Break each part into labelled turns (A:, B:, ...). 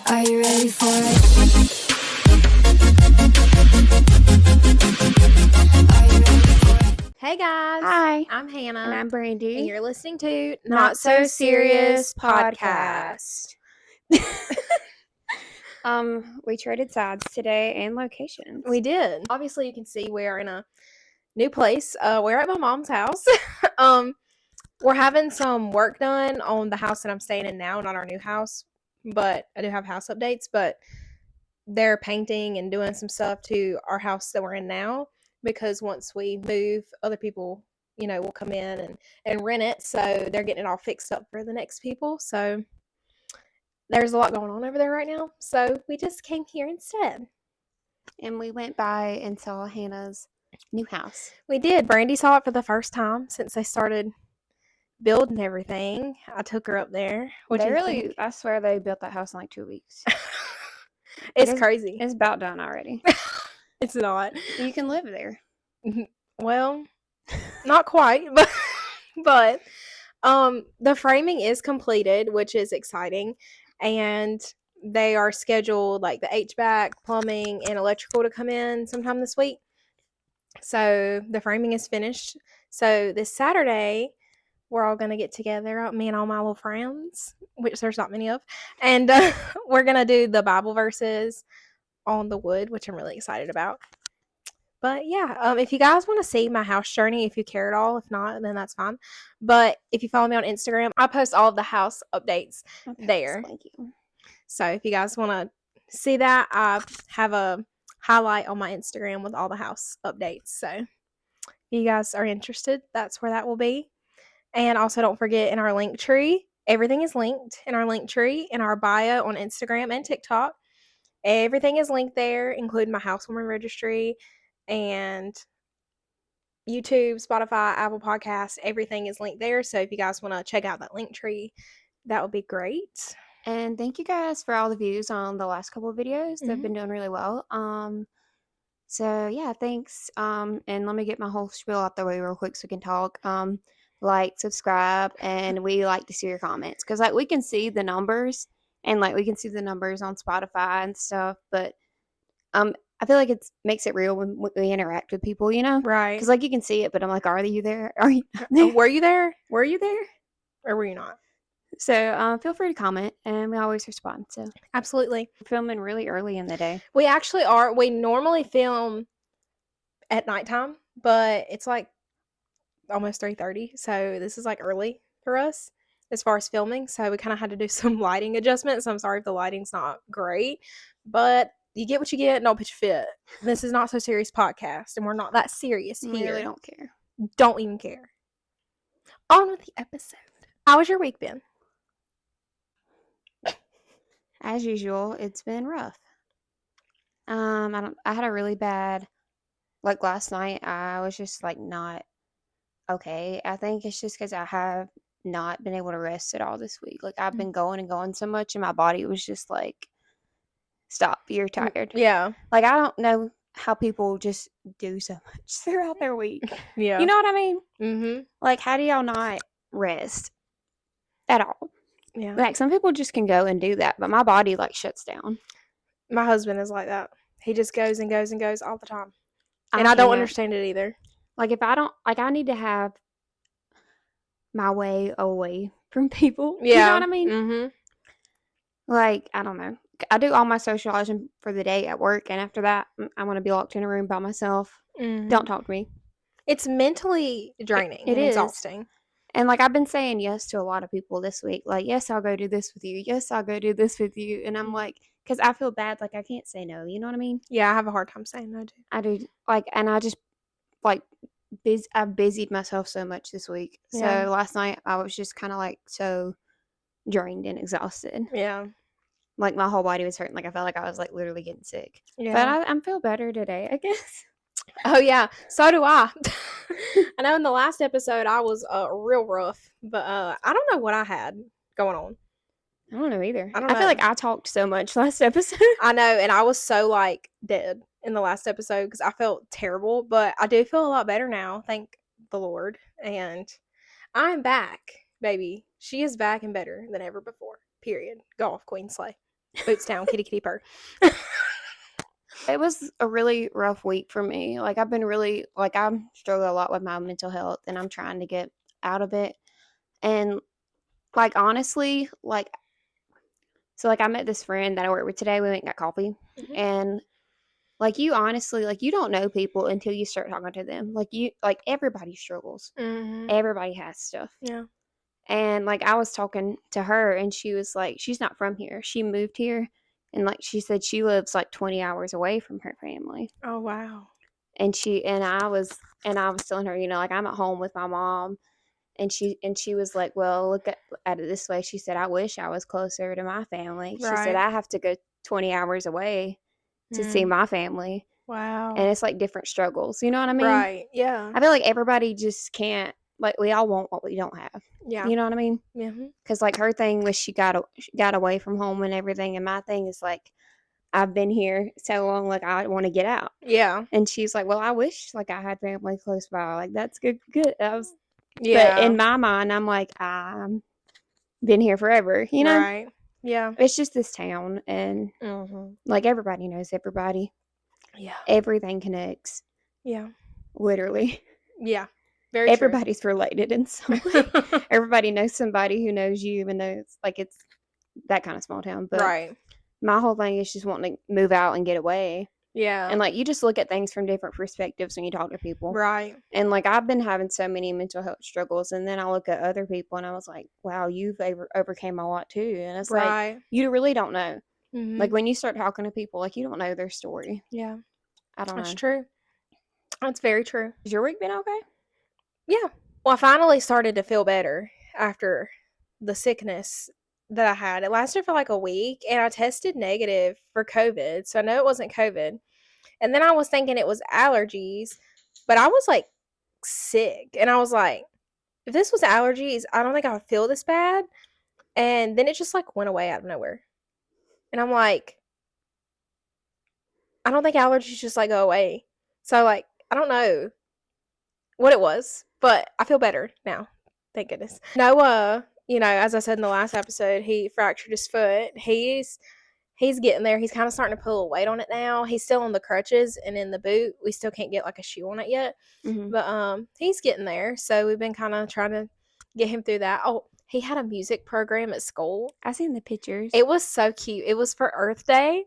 A: Are you ready for it? Are you ready for it?
B: Hey guys.
C: Hi.
B: I'm Hannah.
C: And I'm Brandy.
B: And you're listening to
C: Not So Serious Podcast. We traded sides today and locations.
B: We did. Obviously, you can see we're in a new place. We're at my mom's house. We're having some work done on the house that I'm staying in now, not our new house. But I do have house updates. But they're painting and doing some stuff to our house that we're in now. Because once we move, other people, will come in and rent it. So they're getting it all fixed up for the next people. So there's a lot going on over there right now. So we just came here instead.
C: And we went by and saw Hannah's new house.
B: We did. Brandy saw it for the first time since they started building everything. I took her up there.
C: I swear they built that house in like 2 weeks.
B: It's crazy.
C: It's about done already.
B: It's not.
C: You can live there.
B: Well, not quite, but the framing is completed, which is exciting. And they are scheduled like the HVAC, plumbing, and electrical to come in sometime this week. So the framing is finished. So this Saturday, we're all going to get together, me and all my little friends, which there's not many of. And we're going to do the Bible verses on the wood, which I'm really excited about. But yeah, if you guys want to see my house journey, if you care at all, if not, then that's fine. But if you follow me on Instagram, I post all of the house updates there.
C: Thank you.
B: So if you guys want to see that, I have a highlight on my Instagram with all the house updates. So if you guys are interested, that's where that will be. And also don't forget, in our link tree, everything is linked in our link tree, in our bio on Instagram and TikTok. Everything is linked there, including my housewarming registry and YouTube, Spotify, Apple Podcasts. Everything is linked there. So if you guys want to check out that link tree, that would be great.
C: And thank you guys for all the views on the last couple of videos. They've been doing really well. So yeah, thanks. And let me get my whole spiel out the way real quick so we can talk. Like, subscribe, and we like to see your comments, because like we can see the numbers, and like we can see the numbers on Spotify and stuff, but I feel like it makes it real when we interact with people,
B: Right.
C: Because like you can see it, but I'm like, are you there? Are you not there?
B: Were you there?
C: Were you there?
B: Or were you not?
C: So feel free to comment, and we always respond. So
B: Absolutely.
C: we're filming really early in the day.
B: We actually are. We normally film at nighttime, but it's like almost 3:30. So this is like early for us as far as filming. So we kind of had to do some lighting adjustments. I'm sorry if the lighting's not great, but you get what you get. Don't pitch a fit. This is Not So Serious podcast, and we're not that serious
C: We
B: here.
C: really don't care.
B: Don't even care. On with the episode. How was your week been?
C: As usual, it's been rough. I had a really bad, like last night, I was just like not okay. I think it's just because I have not been able to rest at all this week. Like I've been going and going so much, and my body was just like, stop, you're tired.
B: Yeah.
C: Like I don't know how people just do so much throughout their week.
B: Yeah.
C: You know what I mean?
B: Mm-hmm.
C: Like, how do y'all not rest at all?
B: Yeah.
C: Like some people just can go and do that, but my body like shuts down.
B: My husband is like that. He just goes and goes and goes all the time. And I don't understand it either.
C: Like if I don't, like I need to have my way away from people.
B: Yeah.
C: You know what I mean?
B: Mm-hmm.
C: Like, I don't know. I do all my socializing for the day at work, and after that, I want to be locked in a room by myself.
B: Mm-hmm.
C: Don't talk to me.
B: It's mentally draining.
C: It
B: and
C: is
B: exhausting.
C: And like I've been saying yes to a lot of people this week. Like, yes, I'll go do this with you. Yes, I'll go do this with you. And I'm like, because I feel bad. Like I can't say no. You know what I mean?
B: Yeah, I have a hard time saying no too.
C: I do. Like, and I just like I've busied myself so much this week.
B: Yeah.
C: So last night I was just kind of like so drained and exhausted.
B: Yeah.
C: Like my whole body was hurting. Like I felt like I was like literally getting sick.
B: Yeah.
C: But I feel better today, I guess.
B: Oh yeah, so do I. I know in the last episode I was real rough, but I don't know what I had going on.
C: I don't know either.
B: I don't
C: I
B: know.
C: feel like I talked so much last episode.
B: I know, and I was so like dead in the last episode because I felt terrible, but I do feel a lot better now, thank the Lord. And I'm back, baby. She is back and better than ever before. Period. Go off, Queen Slay. Boots down, kitty kitty purr.
C: It was a really rough week for me. Like, I've been really, like, I'm struggling a lot with my mental health, and I'm trying to get out of it. And, like, honestly, like, so, like, I met this friend that I work with today. We went and got coffee.
B: Mhm.
C: And, like, you honestly, like, you don't know people until you start talking to them. Like, everybody struggles.
B: Mhm.
C: Everybody has stuff.
B: Yeah.
C: And, like, I was talking to her, and she was like, she's not from here. She moved here. And, like, she said she lives, like, 20 hours away from her family.
B: Oh wow.
C: And I was telling her, you know, like, I'm at home with my mom. And she was like, well, look at it this way. She said, I wish I was closer to my family. She said,
B: Right.
C: I have to go 20 hours away to see
B: Mm.
C: my family.
B: Wow.
C: And it's like different struggles. You know what I mean?
B: Right. Yeah.
C: I feel like everybody just can't, like, we all want what we don't have.
B: Yeah.
C: You know what I mean?
B: Mhm.
C: Because, like, her thing was she got away from home and everything. And my thing is, like, I've been here so long, like, I want to get out.
B: Yeah.
C: And she's like, well, I wish, like, I had family close by. Like, that's good. But
B: Yeah.
C: in my mind, I'm like, I'm been here forever, you know?
B: Right. Yeah.
C: It's just this town, and,
B: Mhm.
C: like, everybody knows everybody.
B: Yeah.
C: Everything connects,
B: Yeah.
C: literally.
B: Yeah. Very
C: Everybody's related in some way.
B: true.
C: Everybody knows somebody who knows you, even though it's that kind of small town. But
B: Right.
C: my whole thing is just wanting to move out and get away.
B: Yeah.
C: And, like, you just look at things from different perspectives when you talk to people.
B: Right.
C: And, like, I've been having so many mental health struggles, and then I look at other people, and I was like, wow, you've overcame a lot too. And it's like,
B: Right.
C: you really don't know.
B: Mhm.
C: Like, when you start talking to people, like, you don't know their story.
B: Yeah.
C: I don't
B: That's
C: know.
B: true. That's very true.
C: Has your week been okay?
B: Yeah. Well, I finally started to feel better after the sickness that I had. It lasted for like a week, and I tested negative for COVID. So I know it wasn't COVID. And then I was thinking it was allergies, but I was like sick. And I was like, if this was allergies, I don't think I would feel this bad. And then it just like went away out of nowhere. And I'm like, I don't think allergies just like go away. So like, I don't know what it was, but I feel better now. Thank goodness. Noah, you know, as I said in the last episode, he fractured his foot. He's getting there. He's kind of starting to put a little weight on it now. He's still on the crutches and in the boot. We still can't get like a shoe on it yet.
C: Mm-hmm.
B: But he's getting there. So we've been kind of trying to get him through that. Oh, he had a music program at school.
C: I seen the pictures.
B: It was so cute. It was for Earth Day.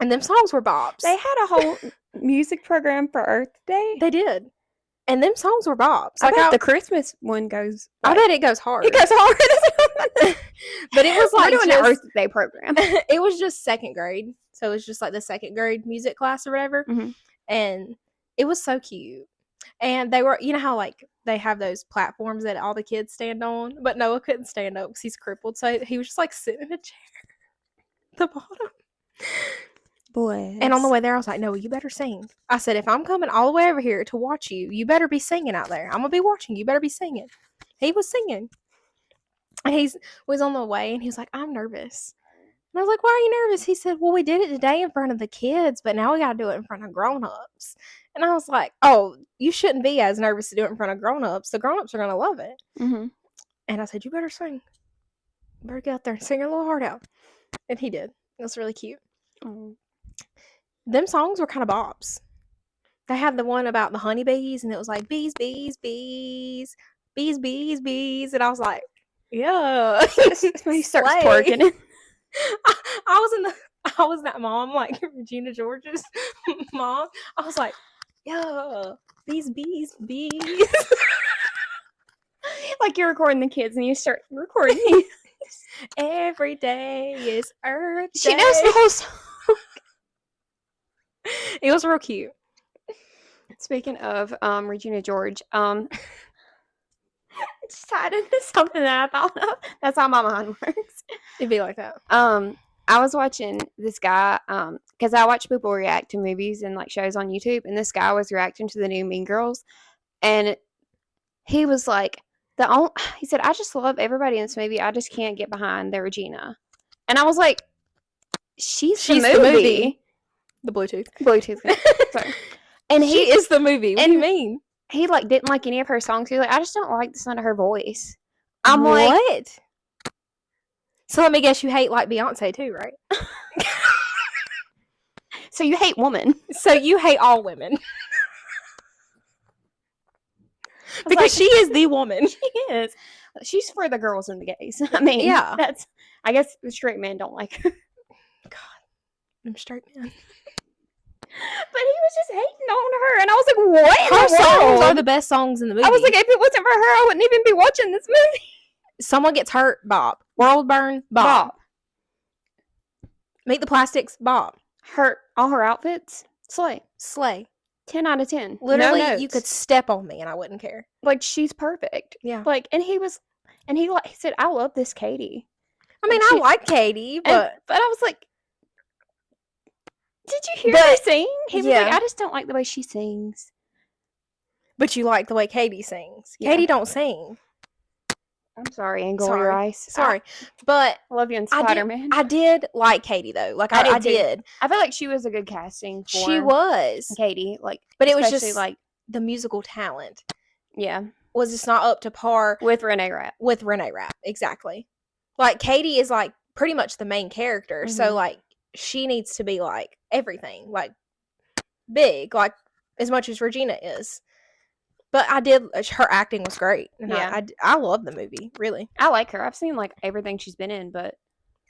B: And them songs were bops.
C: They had a whole music program for Earth Day.
B: They did. And them songs were bops.
C: I bet the Christmas one goes.
B: I bet it goes hard.
C: It goes hard.
B: But it was like
C: we're doing an Earth Day program.
B: It was just second grade. So it was just like the second grade music class or whatever.
C: Mm-hmm.
B: And it was so cute. And they were, you know how like they have those platforms that all the kids stand on, but Noah couldn't stand up because he's crippled. So he was just like sitting in a chair at the bottom.
C: Boy.
B: And on the way there, I was like, Noah, you better sing. I said, if I'm coming all the way over here to watch you, you better be singing out there. I'm going to be watching. You better be singing. He was singing. And he was on the way, and he was like, I'm nervous. And I was like, why are you nervous? He said, well, we did it today in front of the kids, but now we got to do it in front of grown-ups. And I was like, oh, you shouldn't be as nervous to do it in front of grown-ups. The grown-ups are going to love it.
C: Mm-hmm.
B: And I said, you better sing. You better get out there and sing your little heart out. And he did. It was really cute.
C: Oh.
B: Them songs were kind of bops. They had the one about the honeybees, and it was like, bees, bees, bees, bees, bees, bees. And I was like, yeah.
C: He starts
B: Slay.
C: twerking it.
B: I was that mom, like Regina George's mom. I was like, yeah, bees, bees, bees.
C: Like you're recording the kids and you start recording me.
B: Every day is Earth Day.
C: She knows the whole song.
B: It was real cute.
C: Speaking of Regina George, it's tied into something that I thought of. That's how my mind works.
B: It'd be like that.
C: I was watching this guy, because I watch people react to movies and like shows on YouTube, and this guy was reacting to the new Mean Girls, and he was like, he said, I just love everybody in this movie. I just can't get behind the Regina. And I was like, she's the movie.
B: The Bluetooth.
C: Sorry. And
B: She is the movie. What do you mean?
C: He like didn't like any of her songs. He was like, I just don't like the sound of her voice. I'm like,
B: what? So let me guess, you hate like Beyonce too, right?
C: So you hate woman.
B: So you hate all women.
C: was
B: Because
C: like-
B: she is the woman.
C: She is. She's for the girls and the gays. I mean,
B: Yeah.
C: that's. I guess the straight men don't like her.
B: I'm straight man.
C: But he was just hating on her, and I was like, "What in
B: Her
C: the
B: songs
C: world?"
B: are the best songs in the movie.
C: I was like, "If it wasn't for her, I wouldn't even be watching this movie."
B: someone gets hurt, Bob. World burn, Bob. Meet the Plastics, Bob.
C: All her outfits, slay.
B: Slay.
C: 10 out of 10.
B: Literally,
C: No
B: you
C: notes.
B: could step on me and I wouldn't care.
C: like she's perfect.
B: Yeah.
C: Like, and he said, "I love this Katie."
B: I mean,
C: She-
B: I like Katie, but
C: But I was like, "Did you hear her sing?" He was
B: yeah.
C: like, "I just don't like the way she sings."
B: but you like the way Katie sings.
C: Yeah.
B: Katie don't sing.
C: I'm sorry, Angle Your
B: Sorry.
C: Eyes.
B: Sorry. But
C: I love you in
B: I did-
C: Spider-Man.
B: I did like Katie though. Like
C: I
B: I
C: did too.
B: did.
C: I feel like she was a good casting for
B: She was.
C: Katie. Like,
B: But it was
C: especially,
B: just
C: like,
B: the musical talent
C: yeah,
B: was just not up to par
C: with Renee Rapp.
B: with Renee Rapp. Exactly. Like Katie is like pretty much the main character. So
C: Mhm.
B: like she needs to be like everything. Like big. Like as much as Regina is. But her acting was great. And
C: Yeah.
B: I love the movie, really.
C: I like her. I've seen like everything she's been in, but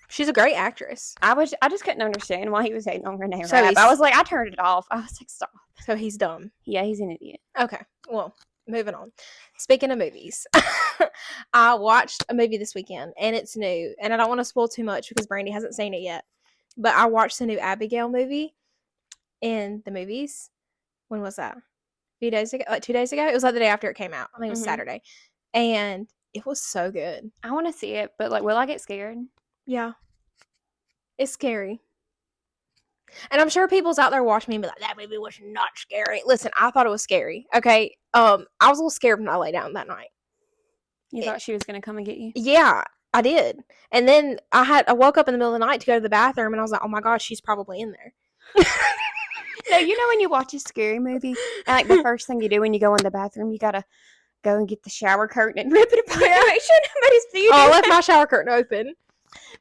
B: She's a great actress.
C: I just couldn't understand why he was hating on Renee
B: So
C: Rapp.
B: he's-
C: I was like, I turned it off. I was like, stop.
B: So he's dumb.
C: Yeah, he's an idiot.
B: Okay, well, moving on. Speaking of movies, I watched a movie this weekend, and it's new, and I don't want to spoil too much because Brandy hasn't seen it yet, but I watched the new Abigail movie in the movies. When was that? A few days ago? Like 2 days ago? It was like the day after it came out. I think it was
C: Mhm.
B: Saturday. And it was so good.
C: I want to see it, but like, will I get scared?
B: Yeah. It's scary. And I'm sure people's out there watching me and be like, that movie was not scary. Listen, I thought it was scary. Okay. I was a little scared when I lay down that night.
C: You thought she was gonna come and get you?
B: Yeah, I did. And then I woke up in the middle of the night to go to the bathroom and I was like, oh my God, she's probably in there.
C: No, you know when you watch a scary movie, and like the first thing you do when you go in the bathroom, you gotta go and get the shower curtain and rip it apart to make sure nobody sees you.
B: Oh, I left my shower curtain open.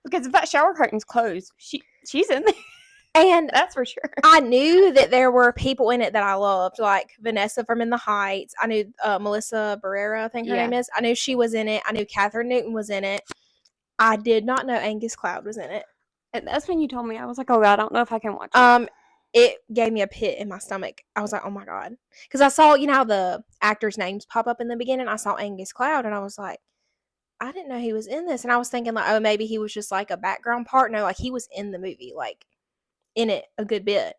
C: Because if that shower curtain's closed, she's in there.
B: And
C: That's for sure.
B: I knew that there were people in it that I loved, like Vanessa from In the Heights. I knew Melissa Barrera, I think her
C: Yeah.
B: name is. I knew she was in it. I knew Catherine Newton was in it. I did not know Angus Cloud was in it.
C: And that's when you told me. I was like, oh God, I don't know if I can watch it.
B: It gave me a pit in my stomach. I was like, oh my God. Because I saw, you know how the actors' names pop up in the beginning? I saw Angus Cloud and I was like, I didn't know he was in this. And I was thinking like, oh, maybe he was just like a background part. No, like he was in the movie, like in it a good bit.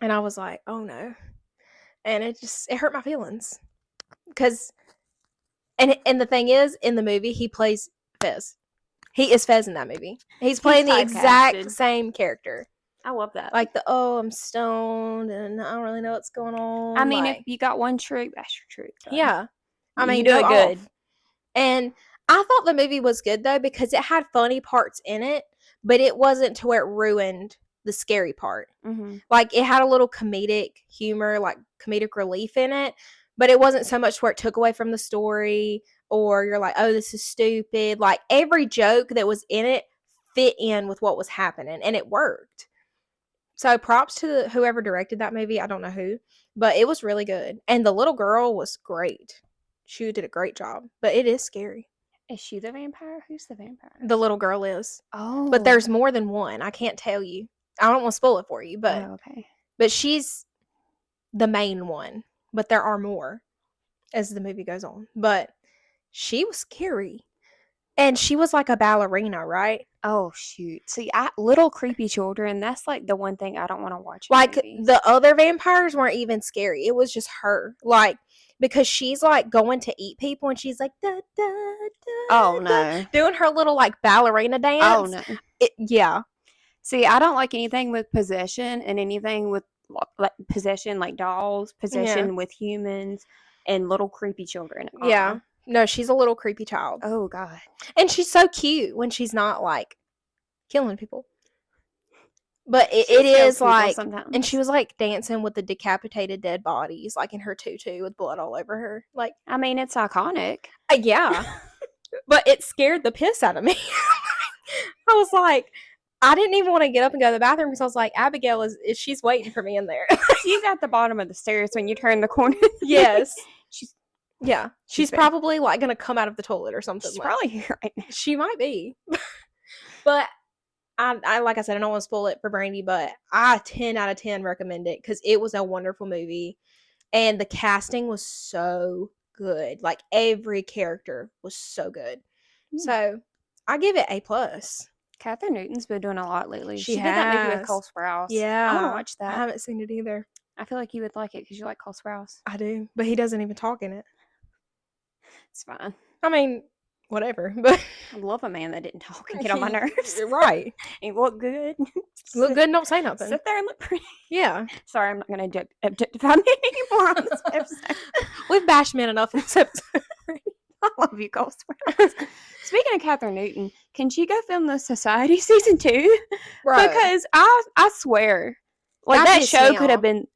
B: And I was like, oh no. And it hurt my feelings. Because, and the thing is, in the movie, he plays Fez. He is Fez in that movie. He's playing the exact
C: typecasted.
B: same character.
C: I love that.
B: Like I'm stoned and I don't really know what's going on.
C: I mean,
B: like,
C: if you got one trick, that's your trick. though.
B: yeah. I
C: You
B: mean,
C: do
B: go
C: it good.
B: off. And I thought the movie was good though because it had funny parts in it, but it wasn't to where it ruined the scary part.
C: Mhm.
B: Like it had a little comedic humor, like comedic relief in it, but it wasn't so much where it took away from the story or you're like, oh, this is stupid. Like every joke that was in it fit in with what was happening and it worked. So props to whoever directed that movie. I don't know who, but it was really good. And the little girl was great. She did a great job, but it is scary.
C: Is she the vampire? Who's the vampire?
B: The little girl is,
C: Oh,
B: but there's more than one. I can't tell you. I don't want to spoil it for you, but
C: Oh, okay.
B: but she's the main one. But there are more as the movie goes on. But she was scary, and she was like a ballerina, right?
C: Oh shoot! See, little creepy children. That's like the one thing I don't want to watch. in
B: Like
C: movies.
B: the other vampires weren't even scary. It was just her, like because she's like going to eat people, and she's like da da da.
C: Oh
B: da,
C: no!
B: doing her little like ballerina dance.
C: Oh no!
B: Yeah.
C: See, I don't like anything with possession and anything with like possession, like dolls, possession with humans and little creepy children.
B: Yeah. No, she's a little creepy child.
C: Oh God.
B: And she's so cute when she's not like killing people. But it
C: She kills
B: is
C: people
B: like,
C: sometimes.
B: and she was like dancing with the decapitated dead bodies, like in her tutu with blood all over her. Like,
C: I mean, it's iconic.
B: yeah. But it scared the piss out of me. I was like, I didn't even want to get up and go to the bathroom because I was like, Abigail is she's waiting for me in there.
C: She's at the bottom of the stairs when you turn the corner.
B: Yes.
C: She's
B: Yeah. She's
C: there.
B: probably like going to come out of the toilet or something.
C: She's
B: like-
C: probably here right now.
B: She might be. But I like I said, I don't want to spoil it for Brandy, but I 10 out of 10 recommend it because it was a wonderful movie. And the casting was so good. Like every character was so good. So I give it A+.
C: Catherine Newton's been doing a lot lately.
B: She
C: She did that movie with
B: has.
C: Cole Sprouse.
B: Yeah.
C: I want to watch
B: I
C: that.
B: haven't seen it either.
C: I feel like you would like it because you like Cole Sprouse.
B: I do. But he doesn't even talk in it.
C: It's fine.
B: I mean, whatever. But
C: I love a man that didn't talk and get on my nerves.
B: You're right.
C: He looked good.
B: Look good and don't say nothing.
C: Sit there and look pretty.
B: Yeah.
C: Sorry, I'm not going to objectify me anymore on this episode.
B: We've bashed men enough in this episode.
C: I love you, Cole Sprouse. Speaking of Catherine Newton, can she go film the Society season 2?
B: Right.
C: Because I swear, like
B: That
C: that
B: pissed
C: show
B: me
C: could have
B: off.
C: been.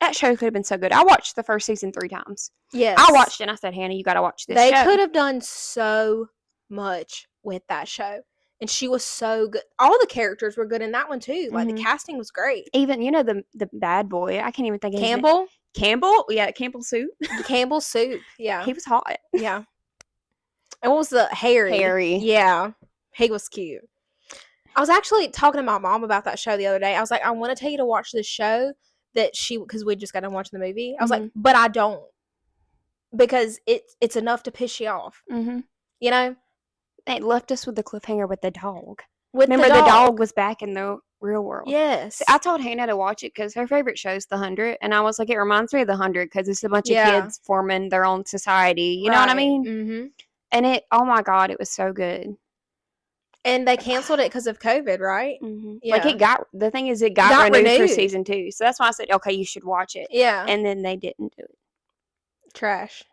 C: That show could have been so good. I watched the first season 3 times.
B: Yes.
C: I watched it and I said, Hannah, you got to watch this
B: They
C: show.
B: could have done so much with that show. And she was so good. All the characters were good in that one too. Like the
C: Mhm.
B: casting was great.
C: Even, the bad boy. I can't even think of his name.
B: Campbell?
C: Campbell? Yeah, Campbell Soup.
B: Campbell Soup. Yeah.
C: He was hot.
B: Yeah. And what was the Harry?
C: Harry.
B: Yeah. He was cute. I was actually talking to my mom about that show the other day. I was like, I want to tell you to watch this show that because we just got done watching the movie. I was like, but I don't. Because it's enough to piss you off.
C: Mm-hmm.
B: You know?
C: They left us with the cliffhanger with the dog.
B: With
C: Remember, the dog was back in the real world.
B: Yes.
C: So I told Hannah to watch it because her favorite show is The 100. And I was like, it reminds me of The 100 because it's a bunch of
B: Yeah.
C: kids forming their own society. You know what I mean?
B: Mm-hmm.
C: And oh my God, it was so good.
B: And they canceled it because of COVID, right?
C: Mm-hmm.
B: Yeah.
C: Like the thing is, it
B: Got
C: got renewed for
B: renewed.
C: season 2. So that's why I said, okay, you should watch it.
B: Yeah.
C: And then they didn't do it.
B: Trash.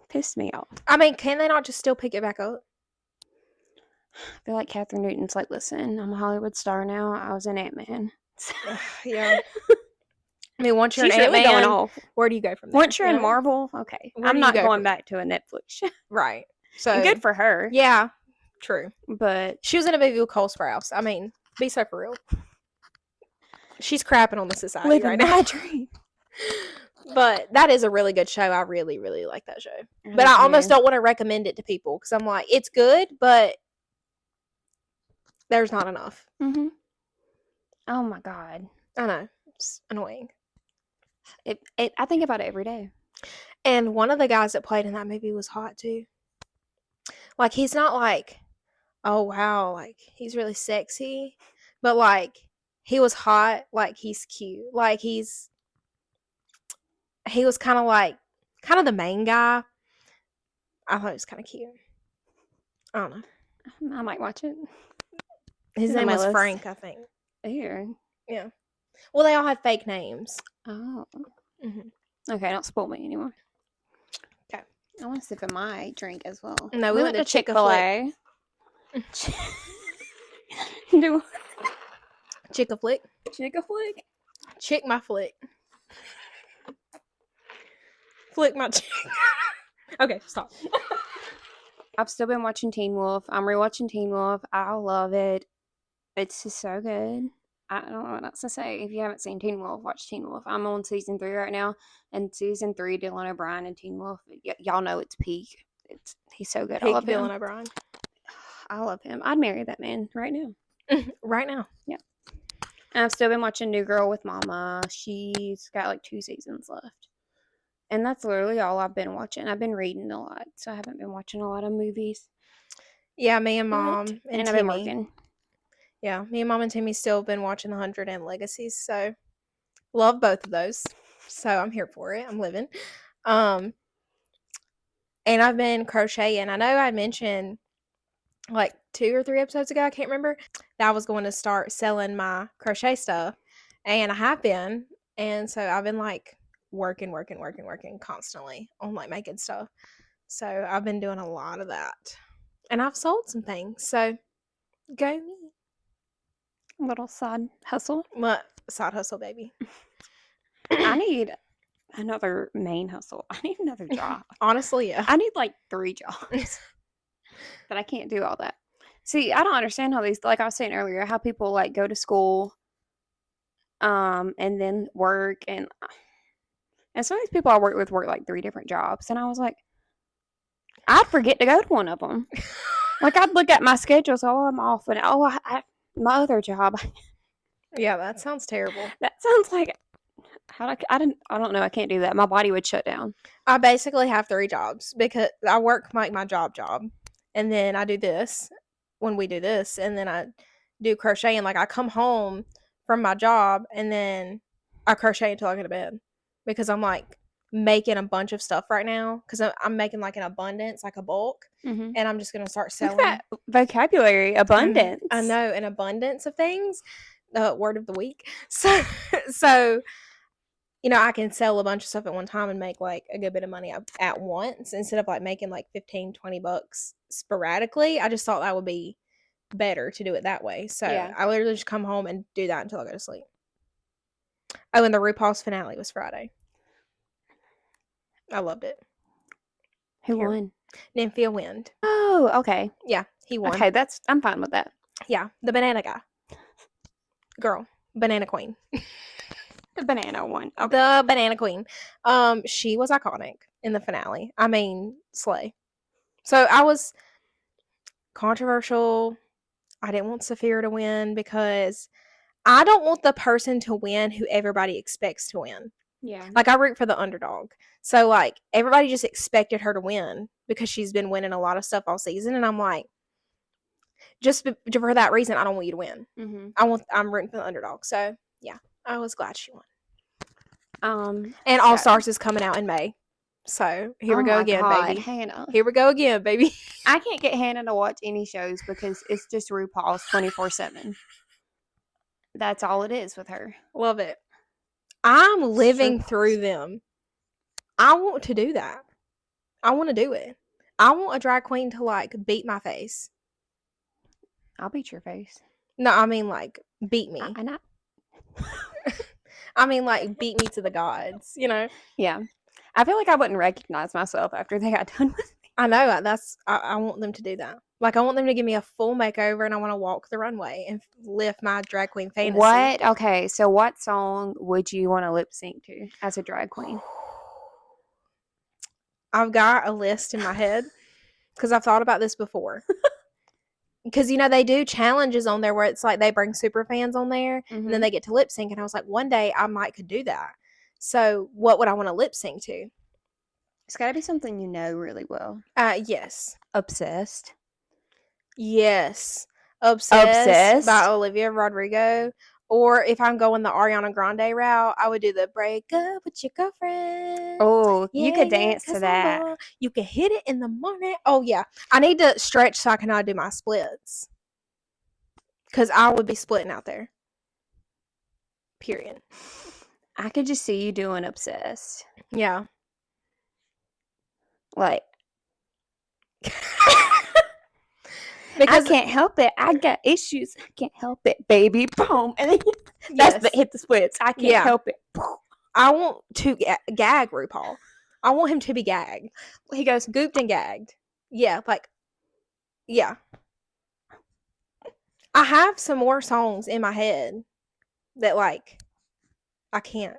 C: Pissed me off.
B: I mean, can they not just still pick it back up?
C: I feel like Catherine Newton's like, listen, I'm a Hollywood star now. I was in Ant-Man.
B: Yeah. I mean, once you're
C: She's
B: an
C: really
B: Ant-Man,
C: going off.
B: where do you go from there?
C: Once you're
B: you
C: in
B: know?
C: Marvel, okay.
B: Where
C: I'm
B: do you
C: not
B: go
C: going
B: from
C: back to a Netflix show.
B: Right. So
C: And good for her.
B: Yeah. True.
C: But
B: She was in a movie with Cole Sprouse. I mean, be so for real. She's crapping on the society
C: living
B: right
C: my
B: now.
C: dream.
B: But that is a really good show. I really, really like that show. But I almost don't want to recommend it to people because I'm like, it's good, but there's not enough.
C: Mm-hmm. Oh my God.
B: I know. It's annoying.
C: I think about it every day.
B: And one of the guys that played in that movie was hot too. Like, he's not like, oh wow, like he's really sexy, but like he was hot, like he's cute. Like he was kind of the main guy. I thought he was kind of cute. I don't know.
C: I might watch it.
B: His
C: He's on
B: name
C: my
B: was
C: list.
B: Frank, I think.
C: Here.
B: Yeah. Well, they all had fake names.
C: Oh.
B: Mhm.
C: Okay, don't spoil me anymore.
B: 'Kay.
C: I want to sip in my drink as well.
B: No, we went to
C: Chick-fil-A. Do
B: Chick-a-flick.
C: Chick-a-flick?
B: Chick my flick. Flick my chick. Okay, stop.
C: I've still been watching Teen Wolf. I'm rewatching Teen Wolf. I love it. It's just so good. I don't know what else to say. If you haven't seen Teen Wolf, watch Teen Wolf. I'm on season 3 right now. And season 3, Dylan O'Brien and Teen Wolf, y'all know it's peak. He's so good. I
B: Pick
C: love him.
B: Dylan O'Brien.
C: I love him. I'd marry that man right now.
B: Right now.
C: And I've still been watching New Girl with Mama. She's got like 2 seasons left. And that's literally all I've been watching. I've been reading a lot, so I haven't been watching a lot of movies.
B: Yeah, me and Mom and
C: I've been
B: Timmy.
C: working.
B: Yeah, me and Mom and Timmy still been watching The 100 and Legacies, so love both of those. So I'm here for it. I'm living. And I've been crocheting. I know I mentioned like 2 or 3 episodes ago, I can't remember, that I was going to start selling my crochet stuff. And I have been. And so I've been like working constantly on like making stuff. So I've been doing a lot of that. And I've sold some things. So go me.
C: Little side hustle.
B: What side hustle, baby?
C: I need another main hustle. I need another job.
B: Honestly, yeah.
C: I need like 3 jobs. But I can't do all that. See, I don't understand how these, like I was saying earlier, how people like go to school, and then work, and some of these people I work with work like 3 different jobs, and I was like, I'd forget to go to one of them. Like I'd look at my schedule, so I'm off, and my other job.
B: Yeah, that sounds terrible.
C: That sounds like I don't know. I can't do that. My body would shut down.
B: I basically have 3 jobs because I work my job, and then I do this when we do this, and then I do crochet, and like I come home from my job, and then I crochet until I go to bed because I'm like making a bunch of stuff right now because I'm making like an abundance, like a bulk,
C: Mm-hmm.
B: and I'm just gonna start
C: Look
B: selling.
C: at that vocabulary, abundance.
B: I know, an abundance of things. Word of the week. So I can sell a bunch of stuff at one time and make like a good bit of money at once instead of like making like 15-20 bucks sporadically. I just thought that would be better to do it that way. So
C: Yeah.
B: I literally just come home and do that until I go to sleep. Oh, and the RuPaul's finale was Friday. I loved it.
C: Who
B: Here.
C: won?
B: Nymphia Wind.
C: Oh, okay.
B: Yeah, he won.
C: Okay, I'm fine with that.
B: Yeah, the banana guy. Girl, banana queen.
C: The banana one. Okay.
B: The banana queen. She was iconic in the finale. I mean, slay. So I was controversial. I didn't want Saphira to win because I don't want the person to win who everybody expects to win.
C: Yeah.
B: Like, I root for the underdog. So, like, everybody just expected her to win because she's been winning a lot of stuff all season. And I'm like, just for that reason, I don't want you to win.
C: Mm-hmm.
B: I'm rooting for the underdog. So, yeah, I was glad she won. And
C: so-
B: All Stars is coming out in May. So, here we
C: Oh
B: go
C: my
B: again,
C: God,
B: baby.
C: Hannah.
B: Here we go again, baby.
C: I can't get Hannah to watch any shows because it's just RuPaul's 24/7. That's all it is with her.
B: Love it. I'm living
C: RuPaul's.
B: through them. I want to do that. I want to do it. I want a drag queen to, like, beat my face.
C: I'll beat your face.
B: No, I mean, like, beat me.
C: And
B: I mean, like, beat me to the gods,
C: yeah. I feel like I wouldn't recognize myself after they got done with me.
B: I know. I want them to do that. Like, I want them to give me a full makeover, and I want to walk the runway and live my drag queen fantasy.
C: What? Okay, so what song would you want to lip sync to as a drag queen?
B: I've got a list in my head because I've thought about this before. Because, they do challenges on there where it's like they bring super fans on there and then they get to lip sync. And I was like, one day I might could do that. So what would I want to lip sync to?
C: It's got to be something you know really well.
B: Yes.
C: Obsessed.
B: Yes. Obsessed by Olivia Rodrigo. Or if I'm going the Ariana Grande route, I would do the break up with your girlfriend.
C: Oh, you could dance to that.
B: You can hit it in the morning. Oh, yeah. I need to stretch so I can do my splits. Because I would be splitting out there. Period.
C: I could just see you doing Obsessed.
B: Yeah.
C: Like.
B: Because
C: I can't help it. I got issues. I can't help it, baby. Boom. And then that's hit the splits. I can't help it.
B: I want to gag RuPaul. I want him to be gagged. He goes gooped and gagged. Yeah, like, yeah. I have some more songs in my head that, like, I can't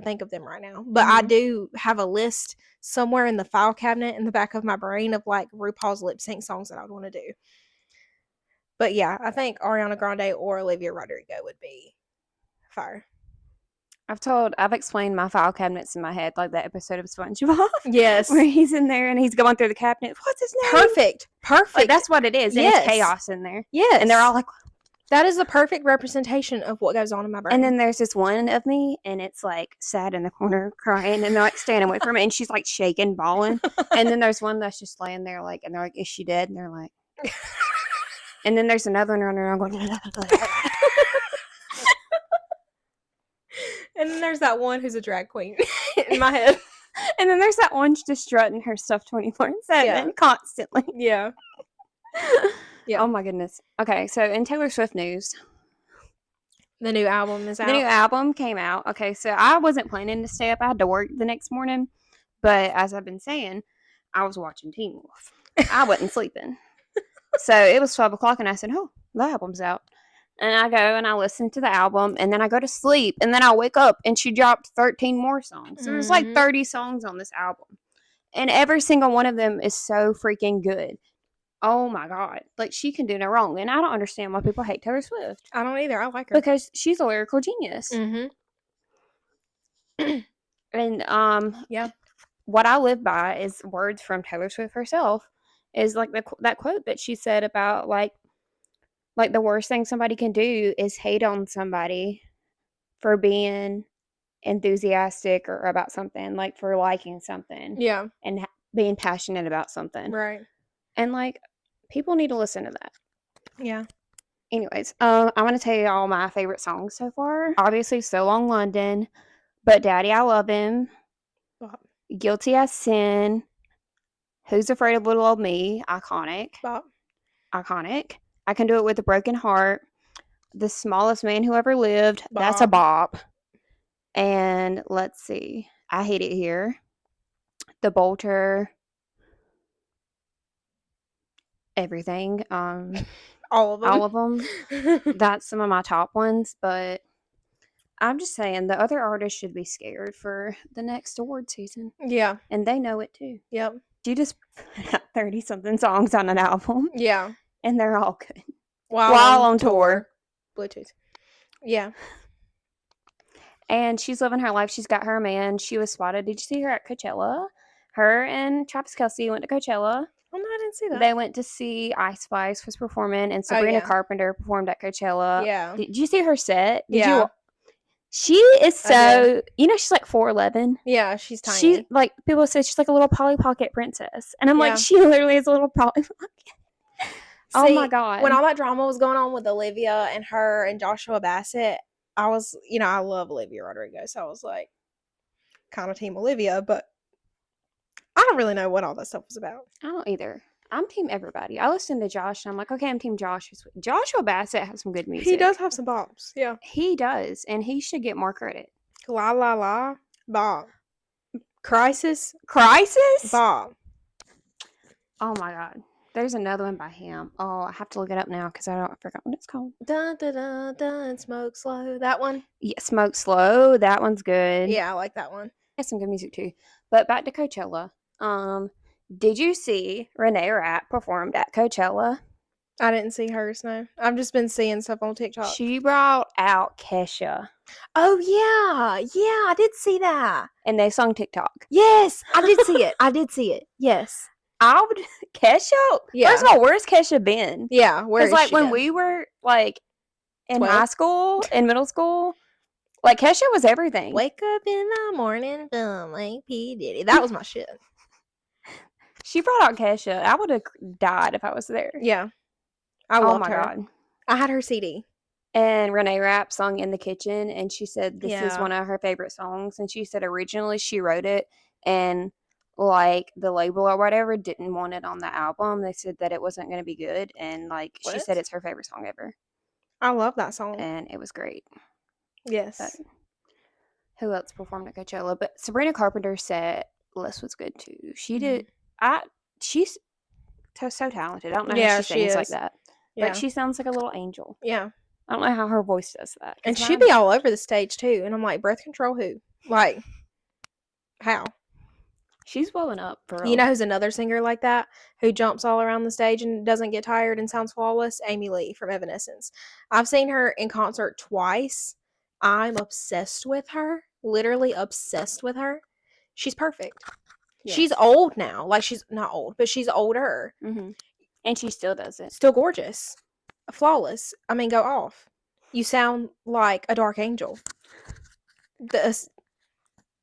B: think of them right now. But I do have a list somewhere in the file cabinet in the back of my brain of, like, RuPaul's lip sync songs that I would want to do. But yeah, I think Ariana Grande or Olivia Rodrigo would be fire.
C: I've explained my file cabinets in my head, like that episode of SpongeBob.
B: Yes.
C: Where he's in there and he's going through the cabinet. What's his name?
B: Perfect.
C: Like, that's what it is. And it's chaos in there.
B: Yes.
C: And they're all like,
B: that is the perfect representation of what goes on in my brain.
C: And then there's this one of me, and it's like sad in the corner crying, and they're like standing away from me, and she's like shaking, bawling. And then there's one that's just laying there, like, and they're like, "Is she dead?" And they're like, and then there's another one running around going,
B: and then there's that one who's a drag queen in my head.
C: And then there's that one just strutting her stuff 24/7 constantly.
B: Yeah. Yeah.
C: Oh my goodness. Okay, so in Taylor Swift news,
B: the new album is out.
C: The new album came out. Okay, so I wasn't planning to stay up. I had to work the next morning, but as I've been saying, I was watching Teen Wolf. I wasn't sleeping. So it was 12 o'clock, and I said, "Oh, the album's out." And I go and I listen to the album, and then I go to sleep, and then I wake up, and she dropped 13 more songs. So there's like 30 songs on this album, and every single one of them is so freaking good. Oh my god, like she can do no wrong, and I don't understand why people hate Taylor Swift
B: I don't either. I like her.
C: because she's a lyrical genius. And
B: Yeah.
C: what I live by is words from Taylor Swift herself. Is like that quote that she said about like the worst thing somebody can do is hate on somebody for being enthusiastic or about something, like for liking something
B: Yeah.
C: and being passionate about something.
B: Right.
C: And like people need to listen to that.
B: Yeah.
C: Anyways, I'm gonna tell you all my favorite songs so far. Obviously, So Long London, But Daddy I Love Him,
B: Bop.
C: Guilty as Sin, Who's Afraid of Little Old Me, iconic.
B: Bop.
C: Iconic. I Can Do It With a Broken Heart, The Smallest Man Who Ever Lived, that's a
B: Bop.
C: bop. And let's see, I Hate It Here, The Bolter, everything.
B: All of them.
C: All of them. That's some of my top ones, but I'm just saying the other artists should be scared for the next award season.
B: Yeah.
C: And they know it too.
B: Yep.
C: You just put 30 something songs on an album.
B: Yeah.
C: And they're all good.
B: While
C: on tour.
B: Bluetooth. Yeah.
C: And she's living her life. She's got her man. She was spotted. Did you see her at Coachella? Her and Travis Kelce went to Coachella.
B: Oh, no, I didn't see that.
C: They went to see Ice Spice was performing, and Sabrina
B: yeah.
C: Carpenter performed at Coachella.
B: Yeah.
C: Did you see her set?
B: Yeah.
C: She is so, she's like 4'11".
B: Yeah, she's tiny.
C: She, like, people say she's like a little Polly Pocket princess. And I'm
B: Yeah.
C: like, she literally is a little Polly Pocket. Oh my God.
B: When all that drama was going on with Olivia and her and Joshua Bassett, I was, I love Olivia Rodrigo, so I was like, kind of team Olivia, but I don't really know what all that stuff was about.
C: I don't either. I'm team everybody. I listen to Josh, and I'm like, okay, I'm team Josh. Joshua Bassett has some good music.
B: He does have some bops, yeah.
C: He does, and he should get more credit.
B: La La La, bop. Crisis,
C: Bop.
B: bop.
C: Oh my God. There's another one by him. Oh, I have to look it up now because I forgot what it's called.
B: Dun, dun, dun, dun, Smoke Slow. That one?
C: Yeah, Smoke Slow. That one's good.
B: Yeah, I like that one.
C: Has some good music too. But back to Coachella. Did you see Renee Rapp performed at Coachella?
B: I didn't see hers, no. I've just been seeing stuff on TikTok.
C: She brought out Kesha.
B: Oh, yeah. Yeah, I did see that.
C: And they sung TikTok.
B: Yes, I did see it. I did see it. Yes.
C: Kesha?
B: Yeah.
C: First of all, where's Kesha been?
B: Yeah, where is
C: like
B: she
C: when
B: been?
C: we were like in
B: 12?
C: high school, in middle school, like Kesha was everything.
B: Wake up in the morning, boom, like P. Diddy. That was my shit.
C: She brought out Kesha. I would have died if I was there.
B: Yeah. I loved
C: my
B: her.
C: God.
B: I had her CD.
C: And Renee Rapp sung In the Kitchen, and she said this is
B: Yeah.
C: one of her favorite songs. And she said originally she wrote it, and like the label or whatever didn't want it on the album. They said that it wasn't going to be good, and like she said
B: What?
C: it's her favorite song ever,
B: I love that song.
C: and it was great.
B: Yes.
C: But who else performed at Coachella? But Sabrina Carpenter's set list was good too. She did. She's so talented. I don't know
B: Yeah,
C: how she
B: she
C: sings like
B: is.
C: that,
B: Yeah.
C: but she sounds like a little angel.
B: Yeah.
C: I don't know how her voice does that. 'cause
B: And she'd
C: mine-
B: be all over the stage too. And I'm like, breath control who? Like, how?
C: She's blowing up for real.
B: You know who's another singer like that who jumps all around the stage and doesn't get tired and sounds flawless? Amy Lee from Evanescence. I've seen her in concert twice. I'm obsessed with her. Literally obsessed with her. She's perfect.
C: Yes.
B: She's old now. Like, she's not old, but she's older.
C: Mm-hmm. And she still does it.
B: Still gorgeous. Flawless. I mean, go off. You sound like a dark angel.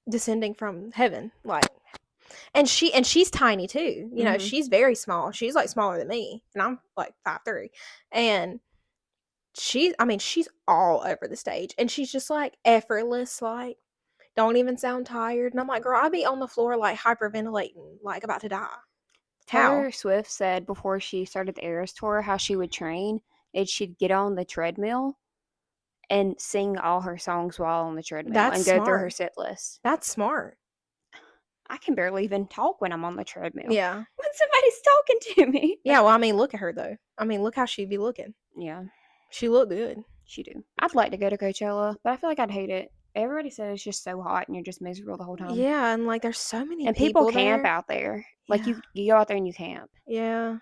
B: Descending from heaven. Like, and she's tiny too. You know,
C: Mhm.
B: she's very small. She's like smaller than me. And I'm like 5'3". And she's all over the stage. And she's just like effortless, like don't even sound tired. And I'm like, girl, I'd be on the floor like hyperventilating, like about to die.
C: Taylor Swift said before she started the Eras tour how she would train is she'd get on the treadmill and sing all her songs while on the treadmill
B: That's
C: and go through her
B: smart.
C: set list.
B: That's smart.
C: I can barely even talk when I'm on the treadmill.
B: Yeah.
C: When somebody's talking to me.
B: Yeah, well, I mean, look at her though. I mean, look how she'd be looking.
C: Yeah,
B: She looked good.
C: she do. I'd like to go to Coachella, but I feel like I'd hate it. Everybody said it's just so hot and you're just miserable the whole time.
B: Yeah, and like there's so many
C: And people camp
B: there.
C: out there. Like
B: Yeah.
C: you go out there and you camp.
B: Yeah.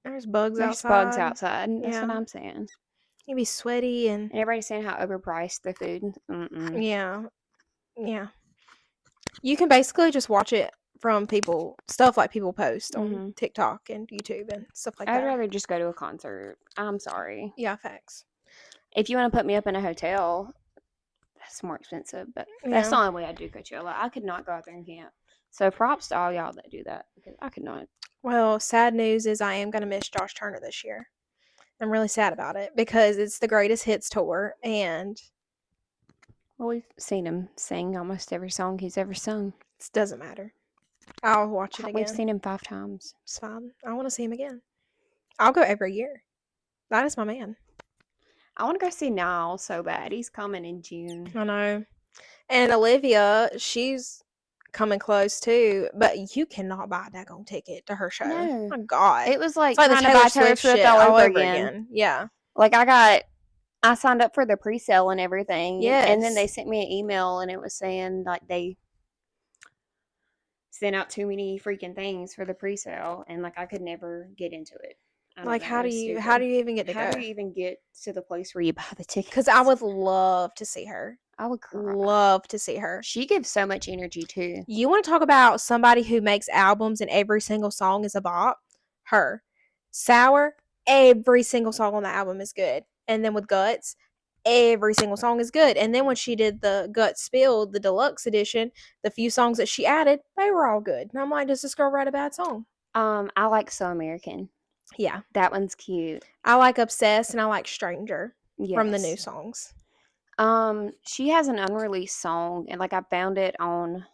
B: There's bugs
C: There's
B: outside.
C: bugs outside. That's what
B: Yeah.
C: I'm saying.
B: You'd be sweaty and
C: And everybody's saying how overpriced the food. Mm-mm.
B: yeah. Yeah. You can basically just watch it from stuff like people post on
C: Mhm.
B: TikTok and YouTube and stuff like
C: I'd
B: that.
C: rather just go to a concert. I'm sorry.
B: Yeah, facts.
C: If you want to put me up in a hotel, that's more expensive. But that's the
B: Yeah.
C: only way I'd do Coachella. I could not go out there and camp. So props to all y'all that do that because I could not.
B: Well, sad news is I am going to miss Josh Turner this year. I'm really sad about it because it's the greatest hits tour and
C: Well, we've seen him sing almost every song he's ever sung.
B: it doesn't matter. I'll watch it again.
C: We've seen him 5 times.
B: It's fine. I want to see him again. I'll go every year. That is my man.
C: I want to go see Niall so bad. He's coming in June.
B: I know. And Olivia, she's coming close too, but you cannot buy a daggone ticket to her show.
C: No.
B: My God.
C: It was like
B: It's like the
C: trying to
B: Taylor
C: buy Taylor
B: Swift
C: Swift
B: shit
C: all over
B: again.
C: again.
B: Yeah.
C: Like I signed up for the pre-sale and everything. And then
B: Yes.
C: they sent me an email and it was saying like they sent out too many freaking things for the pre-sale and like I could never get into it. I don't
B: Like
C: know,
B: how
C: it
B: do
C: was
B: you
C: stupid.
B: even get to
C: How
B: go?
C: do you even get to the place where you buy the tickets?
B: Because I would love to see her.
C: I would cry.
B: Love to see her.
C: She gives so much energy too.
B: You want to talk about somebody who makes albums and every single song is a bop? Her. Sour, every single song on the album is good. And then with Guts, every single song is good. And then when she did the Guts Spilled, the deluxe edition, the few songs that she added, they were all good. And I'm like, does this girl write a bad song?
C: I like So American.
B: Yeah.
C: That one's cute.
B: I like Obsessed and I like Stranger from the new
C: Yes.
B: songs.
C: She has an unreleased song and like I found it on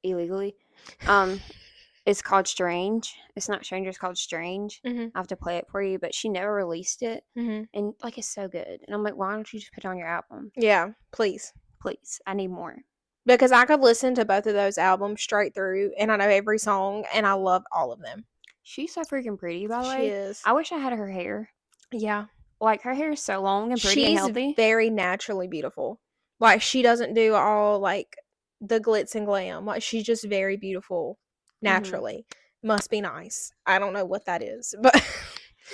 C: illegally. It's called Strange. It's not Stranger, it's called Strange.
B: Mhm.
C: I have to play it for you, but she never released it.
B: Mhm.
C: And like it's so good. And I'm like, why don't you just put it on your album?
B: Yeah, please.
C: Please. I need more.
B: Because I could listen to both of those albums straight through and I know every song and I love all of them.
C: She's so freaking pretty, by the
B: She
C: way.
B: is.
C: I wish I had her hair.
B: Yeah.
C: Like her hair is so long and pretty and
B: She's
C: healthy.
B: very naturally beautiful. Like she doesn't do all like the glitz and glam. Like she's just very beautiful naturally. Must be nice. I don't know what that is, but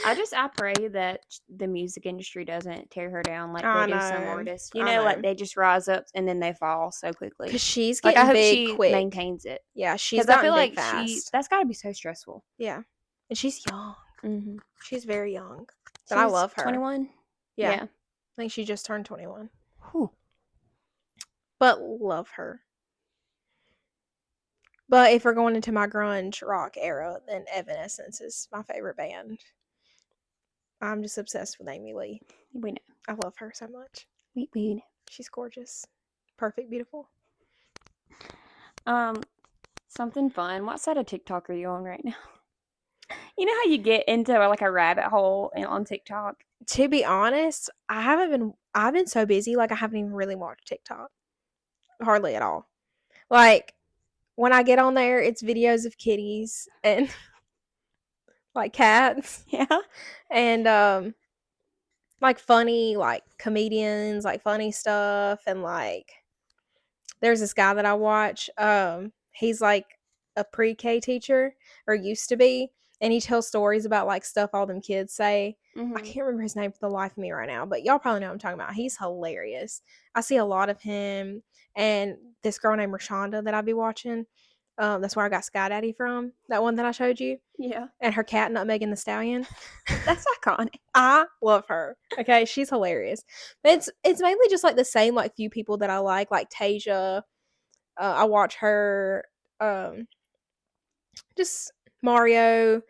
C: I pray that the music industry doesn't tear her down like
B: I
C: they do some
B: know.
C: artists. You
B: I
C: know, like
B: know.
C: they just rise up and then they fall so quickly.
B: because she's
C: Like
B: getting
C: I hope
B: big
C: she
B: quick.
C: maintains it.
B: Yeah, she's
C: Because I
B: gotten
C: feel
B: big
C: like
B: fast.
C: that's got to be so stressful.
B: Yeah, and she's young.
C: Mm-hmm.
B: She's very young, but I love her.
C: 21.
B: Yeah, I think she just turned 21.
C: Whew.
B: But love her. But if we're going into my grunge rock era, then Evanescence is my favorite band. I'm just obsessed with Amy Lee.
C: We know.
B: I love her so much.
C: We know.
B: She's gorgeous. Perfect, beautiful.
C: Something fun. What side of TikTok are you on right now? You know how you get into like a rabbit hole on TikTok?
B: To be honest, I've been so busy, like I haven't even really watched TikTok. Hardly at all. Like, when I get on there, it's videos of kitties and like cats.
C: Yeah.
B: And like funny, like comedians, like funny stuff, and like there's this guy that I watch. He's like a pre-K teacher, or used to be, and he tells stories about like stuff all them kids say.
C: Mm-hmm.
B: I can't remember his name for the life of me right now, but y'all probably know what I'm talking about. He's hilarious. I see a lot of him and this girl named Rashonda that I be watching. That's where I got Sky Daddy from, that one that I showed you.
C: Yeah.
B: And her cat, Nutmeg and the Stallion.
C: That's iconic.
B: I love her. Okay, she's hilarious. But it's mainly just like the same like few people that I like Tasia. I watch her. Just Mario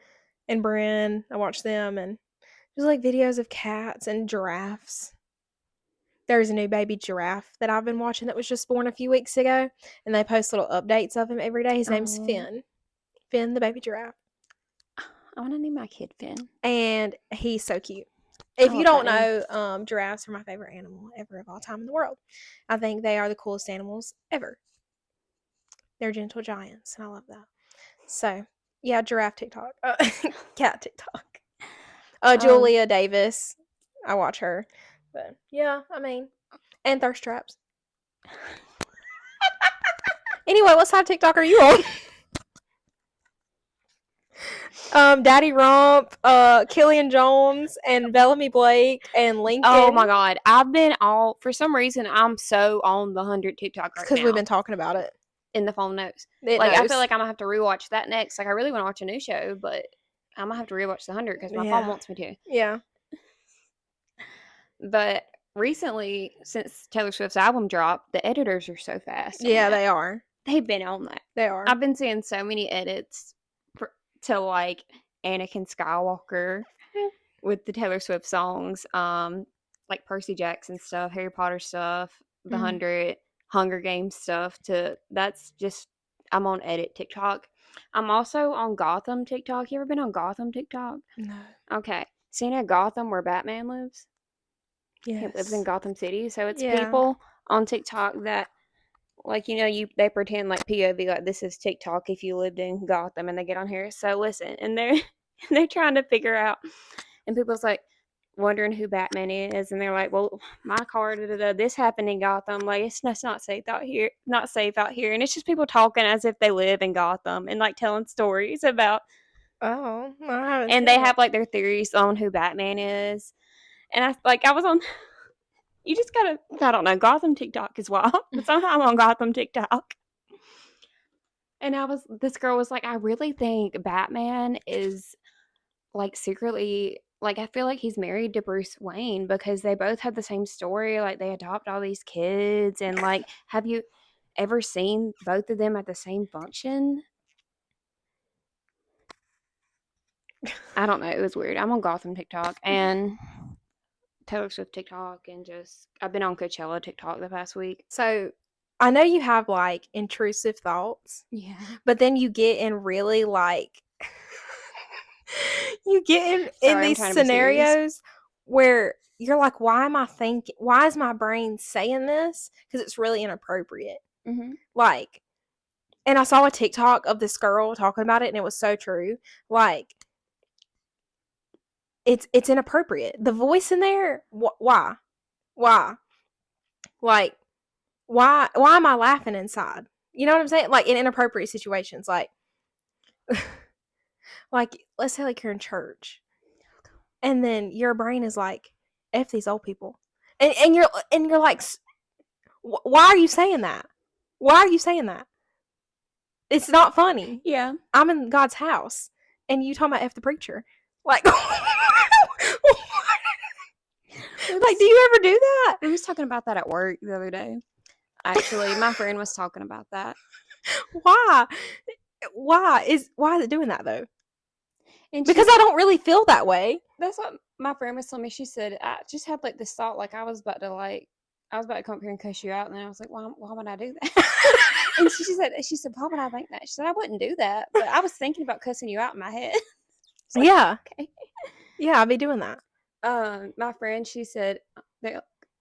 B: and Bryn. I watch them and just like videos of cats and giraffes. There's a new baby giraffe that I've been watching that was just born a few weeks ago, and they post little updates of him every day. His name's Finn. Finn, the baby giraffe.
C: I want to name my kid Finn.
B: And he's so cute. If you don't know, giraffes are my favorite animal ever of all time in the world. I think they are the coolest animals ever. They're gentle giants, and I love that. So, Yeah, giraffe TikTok. Cat TikTok.
C: Um,
B: Julia Davis. I watch her. But yeah, I mean, and thirst traps. Anyway, what side of TikTok are you on? Daddy Rump, Killian Jones, and Bellamy Blake, and Lincoln.
C: Oh my god, I've been for some reason I'm so on the 100 TikTok right
B: Because
C: now.
B: we've been talking about it.
C: In the phone notes.
B: It
C: Like I
B: knows.
C: feel like I'm gonna have to rewatch that next. Like I really want to watch a new show, but I'm gonna have to rewatch the 100 because my phone wants me to.
B: Yeah.
C: But recently, since Taylor Swift's album dropped, the editors are so fast.
B: Yeah, they are.
C: They've been on that.
B: They are.
C: I've been seeing so many edits to like Anakin Skywalker with the Taylor Swift songs, like Percy Jackson stuff, Harry Potter stuff, the 100, Hunger Games stuff. That's just I'm on edit TikTok. I'm also on Gotham TikTok. You ever been on Gotham TikTok?
B: No.
C: Okay. Seen at Gotham where Batman lives?
B: Yes.
C: He lives in Gotham City. So it's
B: Yeah.
C: people on TikTok that like they pretend like POV like this is TikTok if you lived in Gotham and they get on here. So listen, and they're trying to figure out and people's like wondering who Batman is and they're like, well, my car this happened in Gotham, like it's not safe out here, and it's just people talking as if they live in Gotham and like telling stories about
B: Oh, I haven't
C: and
B: seen
C: they
B: that.
C: have like their theories on who Batman is. And I was on you just gotta, I don't know, Gotham TikTok is wild. But somehow I'm on Gotham TikTok. And this girl was like, I really think Batman is like secretly, like I feel like he's married to Bruce Wayne because they both have the same story. Like they adopt all these kids. And like, have you ever seen both of them at the same function? I don't know. It was weird. I'm on Gotham TikTok and Taylor Swift TikTok and I've been on Coachella TikTok the past week.
B: So I know you have like intrusive thoughts.
C: Yeah.
B: But then you get in really like you get in these scenarios where you're like, why is my brain saying this? Because it's really inappropriate.
C: Mm-hmm.
B: Like, and I saw a TikTok of this girl talking about it and it was so true. Like, it's inappropriate. The voice in there, why? Like, why am I laughing inside? You know what I'm saying? Like in inappropriate situations, like let's say like you're in church and then your brain is like, F these old people. And you're like, why are you saying that? Why are you saying that? It's not funny.
C: Yeah.
B: I'm in God's house and you talking about F the preacher. Like, like, do you ever do that?
C: We was talking about that at work the other day. Actually, my friend was talking about that.
B: Why? Why is it doing that though?
C: And
B: because I don't really feel that way.
C: That's what my friend was telling me. She said, I just had like this thought, like I was about to come up here and cuss you out, and then I was like, why would I do that? And she said, why would I think that? She said, I wouldn't do that, but I was thinking about cussing you out in my head. Like,
B: yeah.
C: Okay.
B: Yeah, I'd be doing that.
C: My friend, she said, like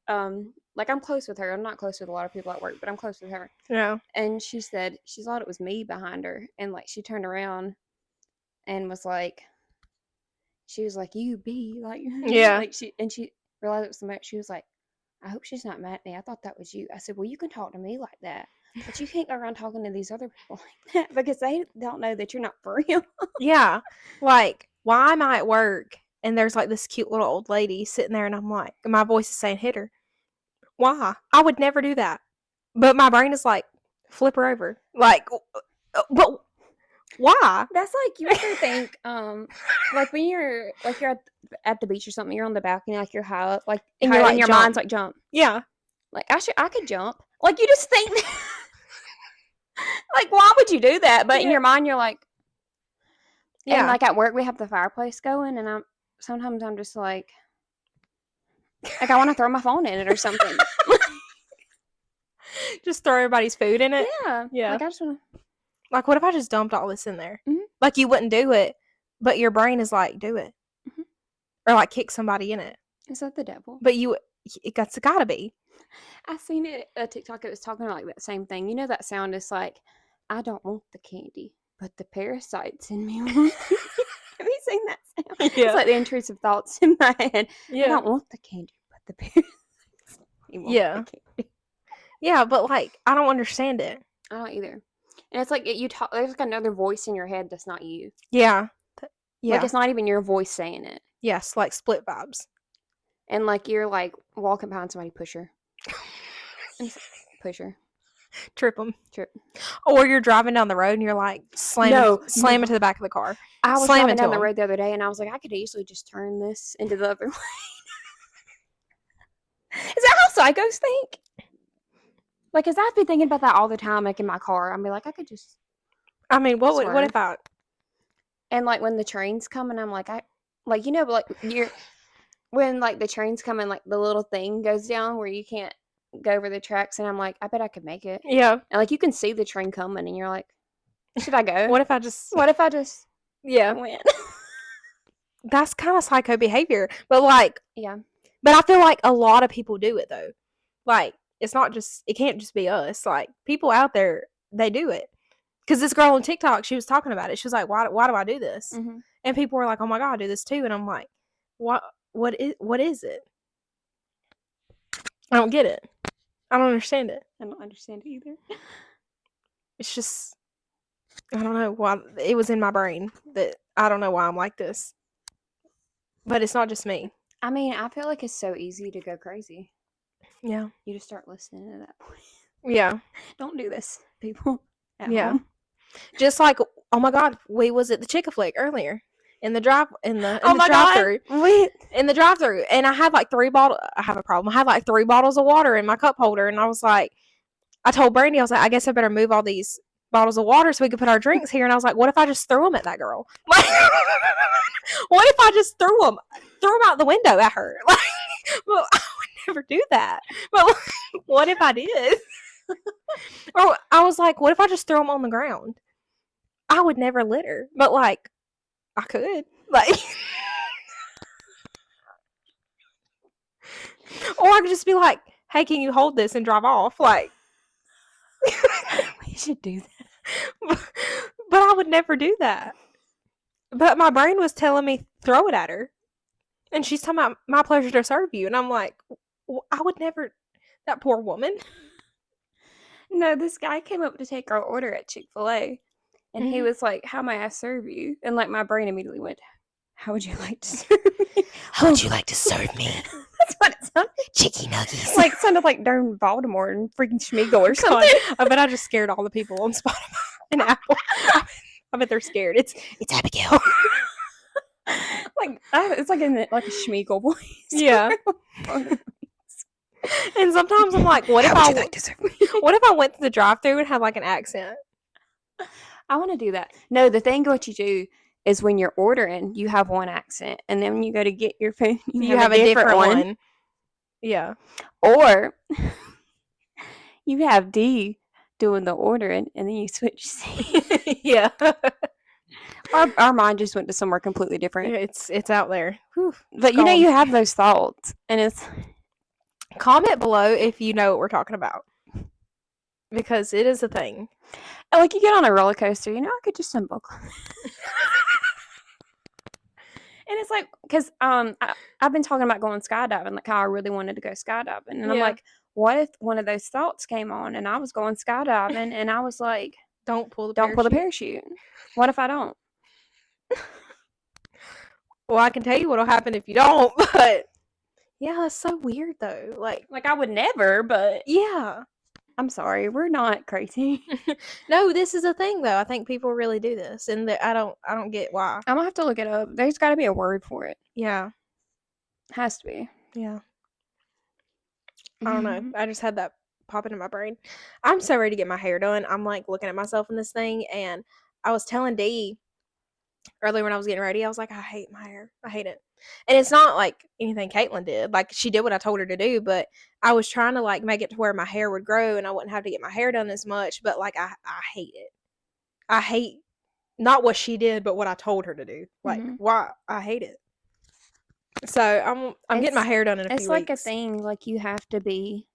C: I'm close with her. I'm not close with a lot of people at work, but I'm close with her.
B: Yeah.
C: And she said she thought it was me behind her, and like she turned around and was like, she was like, you be like,
B: yeah.
C: Like she realized it was somebody. She was like, I hope she's not mad at me. I thought that was you. I said, well, you can talk to me like that, but you can't go around talking to these other people like that because they don't know that you're not for real.
B: Yeah. Like, why am I at work and there's like this cute little old lady sitting there and I'm like, my voice is saying, hit her. Why? I would never do that. But my brain is like, flip her over. Like, but why?
C: That's like, you ever think, like when you're at the beach or something, you're on the balcony, like you're high up, like, and
B: you're like,
C: your
B: jump.
C: mind's like, jump.
B: Yeah.
C: Like, I could jump. Like, you just think, like, why would you do that? But in your mind, you're like, yeah. And like at work, we have the fireplace going, and sometimes I'm just like I want to throw my phone in it or something.
B: Just throw everybody's food in it?
C: Yeah.
B: Yeah.
C: Like, I just want to.
B: Like, what if I just dumped all this in there?
C: Mm-hmm.
B: Like, you wouldn't do it, but your brain is like, do it.
C: Mm-hmm.
B: Or, like, kick somebody in it.
C: Is that the devil?
B: But it's gotta be.
C: I seen it, a TikTok, it was talking about like that same thing. You know that sound is like, I don't want the candy. but the parasites in me won't. Have you seen that sound?
B: Yeah.
C: It's like the intrusive thoughts in my head. I
B: Yeah.
C: don't want the candy, but the parasites. You want
B: Yeah.
C: the candy.
B: Yeah, but like I don't understand it.
C: I don't either. And it's like you talk. There's like another voice in your head that's not you.
B: Yeah. Yeah.
C: Like it's not even your voice saying it.
B: Yes, like split vibes.
C: And like you're like walking behind somebody, push her. Push her.
B: Trip them.
C: Trip.
B: Or you're driving down the road and you're like slam
C: No.
B: into the back of the car.
C: I was
B: Slam
C: driving
B: into
C: down the
B: them.
C: road the other day and I was like, I could easily just turn this into the other lane. Is that how psychos think? Like, cause I've been thinking about that all the time, like in my car. I'd be like, I could just.
B: I mean, what
C: Swerve.
B: if I?
C: And like when the trains come and I'm like, when like the trains come and like the little thing goes down where you can't go over the tracks, and I'm like, I bet I could make it.
B: Yeah.
C: And like you can see the train coming, and you're like, should I go?
B: What if I just? Yeah.
C: went?
B: That's kind of psycho behavior, but like,
C: Yeah.
B: but I feel like a lot of people do it though. Like, it can't just be us. Like, people out there, they do it. Because this girl on TikTok, she was talking about it. She was like, why do I do this?
C: Mm-hmm.
B: And people were like, oh my God, I do this too. And I'm like, what is it? I don't get it. I don't understand it.
C: I don't understand it either.
B: It's just, I don't know why. It was in my brain that I don't know why I'm like this. But it's not just me.
C: I mean, I feel like it's so easy to go crazy.
B: Yeah.
C: You just start listening to that point.
B: Yeah.
C: Don't do this, people.
B: Yeah.
C: Home.
B: Just like, oh my God, we was at the Chick-fil-A earlier in the drive-through. In the drive-through, and I had like 3 bottles. I have a problem. I had like 3 bottles of water in my cup holder, and I was like, I told Brandy, I was like, I guess I better move all these bottles of water so we could put our drinks here. And I was like, what if I just threw them at that girl? Like, what if I just threw them out the window at her? Like, well, I would never do that. But like, what if I did? Or I was like, what if I just threw them on the ground? I would never litter, but like, I could. Like, or I could just be like, hey, can you hold this and drive off? Like,
C: we should do
B: that. But I would never do that. But my brain was telling me, throw it at her. And she's talking about my pleasure to serve you. And I'm like, I would never, that poor woman.
C: No, this guy came up to take our order at Chick-fil-A. And he was like, how may I serve you? And like my brain immediately went, how would you like to serve me?
B: How would you like to serve me?
C: That's what it sounded like.
B: Chicky nuggies.
C: Like, it sounded like darn Voldemort and freaking Schmeagol or something.
B: I bet I just scared all the people on Spotify and Apple. I bet they're scared. It's Abigail.
C: Like, it's like a Schmeagol voice.
B: Yeah. And sometimes I'm like, what if I went to the drive-thru and had like an accent?
C: I want to do that. No, the thing what you do is when you're ordering, you have one accent, and then when you go to get your food, you have a different one.
B: Yeah.
C: Or you have D doing the ordering, and then you switch C.
B: Yeah.
C: Our mind just went to somewhere completely different.
B: It's out there. Whew.
C: But you know, you have those thoughts, and it's.
B: Comment below if you know what we're talking about, because it is a thing.
C: Like, you get on a roller coaster, you know, I could just unbuckle. And it's like, because I've been talking about going skydiving, like how I really wanted to go skydiving. And I'm like, what if one of those thoughts came on and I was going skydiving and I was like,
B: don't pull the
C: parachute. What if I don't?
B: Well, I can tell you what'll happen if you don't, but yeah, that's so weird though. Like
C: I would never, but
B: yeah.
C: I'm sorry, we're not crazy.
B: No, this is a thing though. I think people really do this, and I don't get why.
C: I'm gonna have to look it up. There's got to be a word for it.
B: Yeah,
C: has to be.
B: Yeah. I don't know. I just had that pop into my brain. I'm so ready to get my hair done. I'm like looking at myself in this thing, and I was telling Dee earlier when I was getting ready, I was like, I hate my hair. I hate it. And it's not like anything Caitlin did. Like, she did what I told her to do, but I was trying to like make it to where my hair would grow and I wouldn't have to get my hair done as much. But like, I hate it. I hate not what she did, but what I told her to do. Like, why? I hate it. So I'm getting my hair done in a few weeks.
C: It's like a thing. Like, you have to be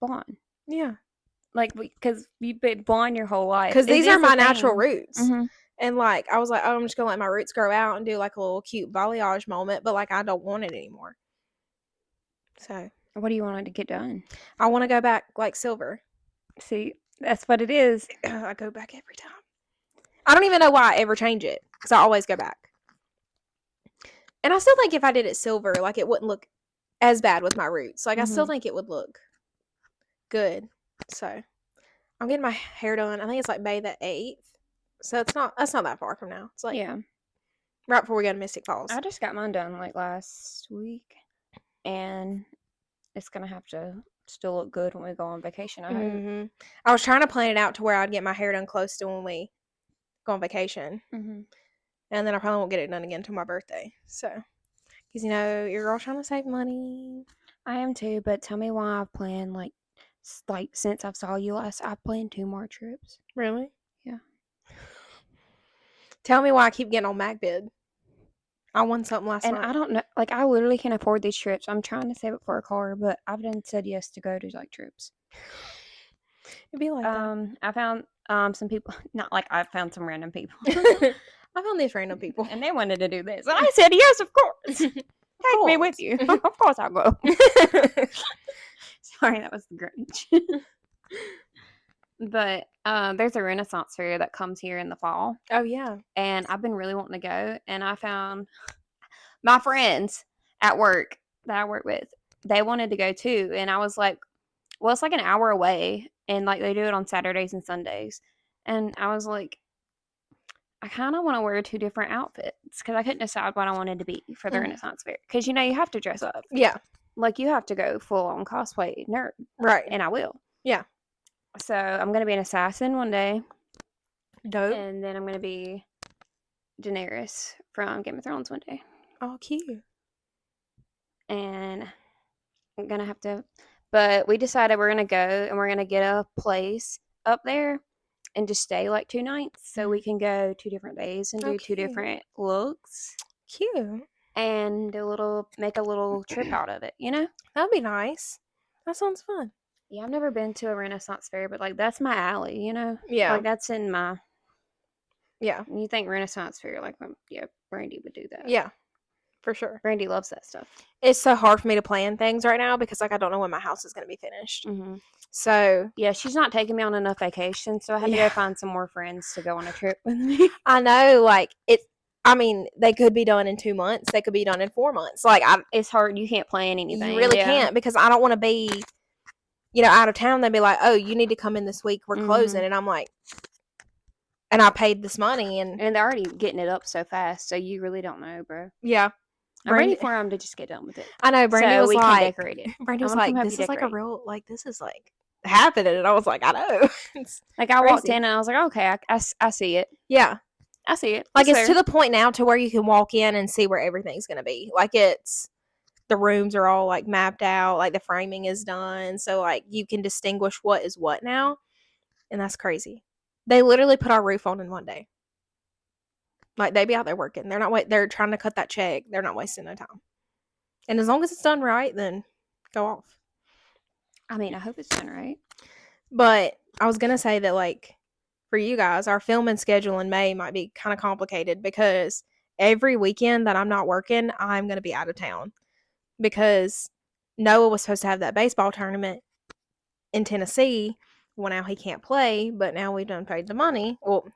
C: blonde.
B: Yeah.
C: Like, because you've been blonde your whole life.
B: Because these are my natural roots. And like I was like, oh, I'm just gonna let my roots grow out and do like a little cute balayage moment, but like I don't want it anymore. So
C: What do you want to get done?
B: I want to go back like silver.
C: See, that's what it is.
B: I go back every time. I don't even know why I ever change it because I always go back. And I still think if I did it silver, like it wouldn't look as bad with my roots. Like I still think it would look good. So I'm getting my hair done. I think it's like May the 8th. So that's not that far from now. It's like
C: Yeah.
B: right before we go to Mystic Falls.
C: I just got mine done like last week, and it's gonna have to still look good when we go on vacation. I hope.
B: I was trying to plan it out to where I'd get my hair done close to when we go on vacation. And then I probably won't get it done again until my birthday. So, because you know, your girl's trying to save money.
C: I am too, but tell me why I've planned like since I saw you last, I planned 2 more trips.
B: Really?
C: Yeah.
B: Tell me why I keep getting on MacBid. I won something last night.
C: And I don't know, like I literally can afford these trips. I'm trying to save up for a car, but I've said yes to go to like trips.
B: It'd be like that.
C: I found some people, not like I found some random people.
B: I found these random people.
C: And they wanted to do this. And I said, yes, of course. Take me with you. Of course I'll go. Sorry, that was the Grinch. But there's a Renaissance fair that comes here in the fall.
B: Oh, yeah.
C: And I've been really wanting to go. And I found my friends at work that I work with, they wanted to go too. And I was like, well, it's like an hour away. And like they do it on Saturdays and Sundays. And I was like, I kind of want to wear 2 different outfits because I couldn't decide what I wanted to be for the Renaissance fair. Because, you know, you have to dress up.
B: Yeah.
C: Like, you have to go full-on cosplay nerd.
B: Right.
C: And I will.
B: Yeah.
C: So, I'm going to be an assassin one day.
B: Dope.
C: And then I'm going to be Daenerys from Game of Thrones one day.
B: Oh, cute.
C: And I'm going to have to... But we decided we're going to go and we're going to get a place up there and just stay like 2 nights so we can go 2 different days and do 2 different looks.
B: Cute.
C: And make a little trip out of it, you know?
B: That'd be nice. That sounds fun.
C: Yeah, I've never been to a Renaissance fair, but like that's my alley, you know?
B: Yeah.
C: Like that's in my...
B: Yeah.
C: When you think Renaissance fair, like, yeah, Brandy would do that.
B: Yeah. For sure.
C: Brandy loves that stuff.
B: It's so hard for me to plan things right now because like I don't know when my house is going to be finished. So
C: yeah, she's not taking me on enough vacation, so I had to go find some more friends to go on a trip with me.
B: I know, like I mean, they could be done in 2 months. They could be done in 4 months. Like
C: it's hard. You can't plan anything.
B: You really can't because I don't want to be, you know, out of town. They'd be like, "Oh, you need to come in this week. We're closing," and I'm like, and I paid this money, and
C: they're already getting it up so fast, so you really don't know, bro.
B: Yeah.
C: I'm ready for them to just get done with it.
B: I know. Brandy
C: so
B: was
C: we
B: like,
C: can decorate it.
B: Brandy was like, this is like a real, like, this is like happening. And I was like, I know.
C: Like, I walked in and I was like, okay, I see it.
B: Yeah.
C: I see it.
B: Like, it's to the point now to where you can walk in and see where everything's going to be. Like, the rooms are all, like, mapped out. Like, the framing is done. So, like, you can distinguish what is what now. And that's crazy. They literally put our roof on in one day. Like, they be out there working. They're trying to cut that check. They're not wasting no time. And as long as it's done right, then go off.
C: I mean, I hope it's done right.
B: But I was going to say that, like, for you guys, our filming schedule in May might be kind of complicated because every weekend that I'm not working, I'm going to be out of town. Because Noah was supposed to have that baseball tournament in Tennessee. Well, now he can't play, but now we've done paid the money. Well,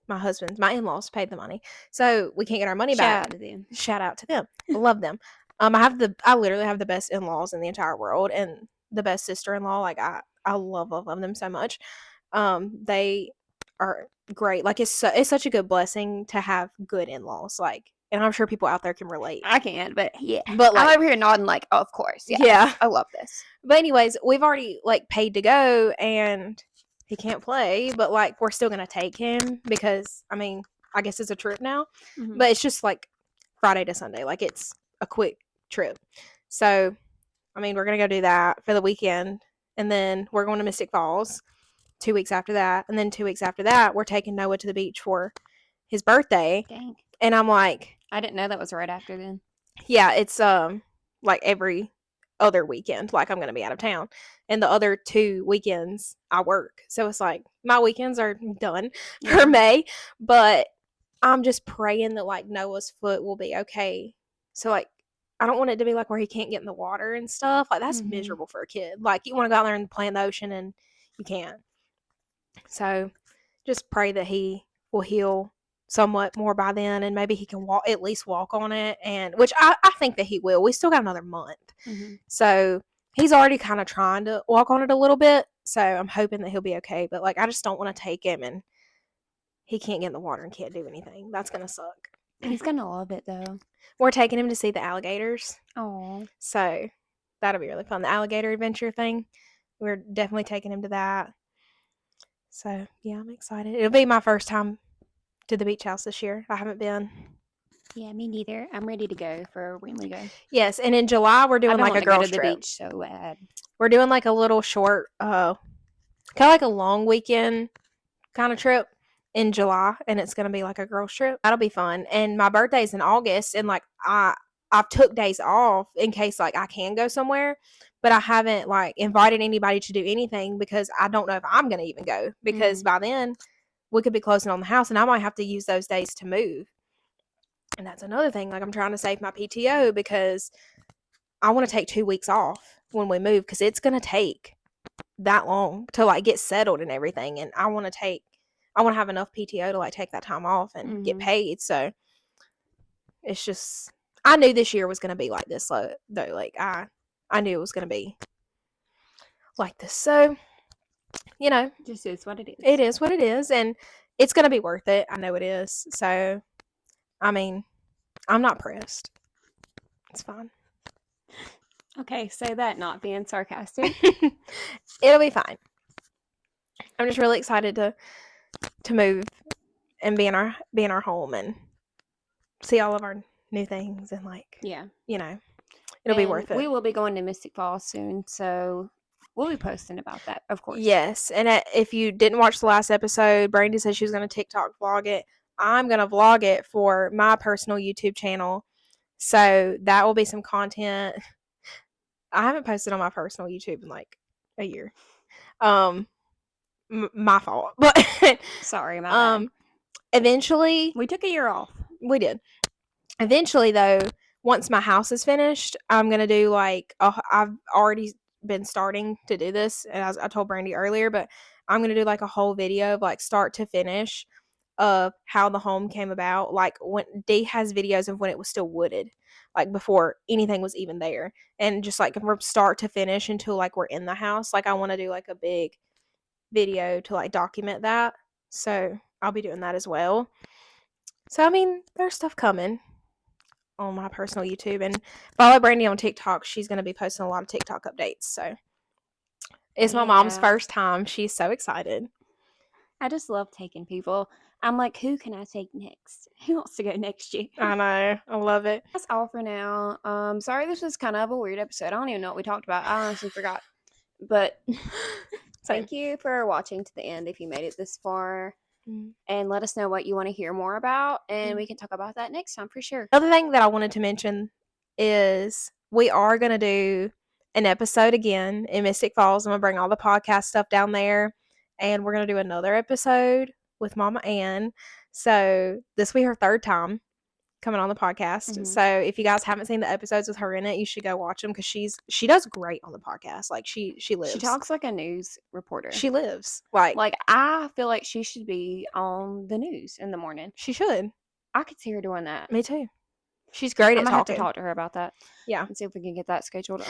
B: my in-laws paid the money, so we can't get our money back. Shout out to them. I love them. I literally have the best in-laws in the entire world and the best sister-in-law. Like I love them so much. They are great. Like it's such a good blessing to have good in-laws. Like, and I'm sure people out there can relate.
C: I can't, but yeah.
B: But like,
C: I'm over here nodding like, oh, of course.
B: Yeah.
C: I love this.
B: But anyways, we've already like paid to go and he can't play, but like we're still gonna take him because I mean I guess it's a trip now, but it's just like Friday to Sunday, like it's a quick trip. So I mean we're gonna go do that for the weekend, and then we're going to Mystic Falls 2 weeks after that, and then 2 weeks after that we're taking Noah to the beach for his birthday.
C: Dang.
B: And I'm like,
C: I didn't know that was right after then.
B: Yeah, it's like every other weekend. Like, I'm going to be out of town. And the other 2 weekends, I work. So it's like, my weekends are done for May. But I'm just praying that, like, Noah's foot will be okay. So, like, I don't want it to be, like, where he can't get in the water and stuff. Like, that's miserable for a kid. Like, you want to go out there and play in the ocean, and you can't. So, just pray that he will heal somewhat more by then, and maybe he can at least walk on it, and which I think that he will. We still got another month. So he's already kind of trying to walk on it a little bit, so I'm hoping that he'll be okay. But like, I just don't want to take him and he can't get in the water and can't do anything. That's gonna suck.
C: He's gonna love it though.
B: We're taking him to see the alligators.
C: Oh,
B: So that'll be really fun. The alligator adventure thing, we're definitely taking him to that. So yeah, I'm excited. It'll be my first time to the beach house this year. I haven't been.
C: yeah, me neither. I'm ready to go for when we go.
B: Yes, and in July we're doing
C: I've been
B: like a
C: wanting to go
B: girls
C: to the
B: trip.
C: beach so bad.
B: We're doing like a little short, kind of like a long weekend kind of trip in July, and it's gonna be like a girls trip. That'll be fun. And my birthday's in August, and like I've took days off in case like I can go somewhere, but I haven't like invited anybody to do anything because I don't know if I'm gonna even go, because by then we could be closing on the house, and I might have to use those days to move. And that's another thing. Like, I'm trying to save my PTO because I want to take 2 weeks off when we move, because it's gonna take that long to like get settled and everything, and I want to have enough PTO to like take that time off and get paid. So it's just, I knew this year was gonna be like this though. Like, I knew it was gonna be like this. So, you know,
C: Just is what it is.
B: it is what it is, and it's gonna be worth it. I know it is. So, I mean, I'm not pressed. It's fine.
C: Okay, say that not being sarcastic.
B: It'll be fine. I'm just really excited to move and be in our home and see all of our new things, and like,
C: Yeah.
B: you know, it'll be worth it.
C: We will be going to Mystic Falls soon, so we'll be posting about that, of course.
B: Yes, and if you didn't watch the last episode, Brandy said she was going to TikTok vlog it. I'm going to vlog it for my personal YouTube channel, so that will be some content. I haven't posted on my personal YouTube in like a year. My fault, but
C: sorry, my bad.
B: Eventually
C: we took a year off.
B: We did. Eventually, though, once my house is finished, I'm gonna do like I've already been starting to do this, and as I told Brandy earlier, but I'm gonna do like a whole video of like start to finish of how the home came about. Like, when Dee has videos of when it was still wooded, like before anything was even there, and just like from start to finish until like we're in the house. Like, I want to do like a big video to like document that. So I'll be doing that as well. So I mean, there's stuff coming on my personal YouTube, and follow Brandy on TikTok. She's going to be posting a lot of TikTok updates. So it's my mom's first time. She's so excited.
C: I just love taking people. I'm like, who can I take next? Who wants to go next year?
B: I know. I love it.
C: That's all for now. Sorry, this was kind of a weird episode. I don't even know what we talked about. I honestly forgot. But thank you for watching to the end if you made it this far. And let us know what you want to hear more about, and we can talk about that next time for sure.
B: Another thing that I wanted to mention is we are going to do an episode again in Mystic Falls. I'm going to bring all the podcast stuff down there, and we're going to do another episode with Mama Ann. So this will be her third time coming on the podcast. So if you guys haven't seen the episodes with her in it, you should go watch them, because she does great on the podcast. Like, she lives.
C: She talks like a news reporter.
B: She lives like
C: I feel like she should be on the news in the morning.
B: She should.
C: I could see her doing that.
B: Me too. She's great at talking.
C: Have to talk to her about that.
B: Yeah,
C: and see if we can get that scheduled.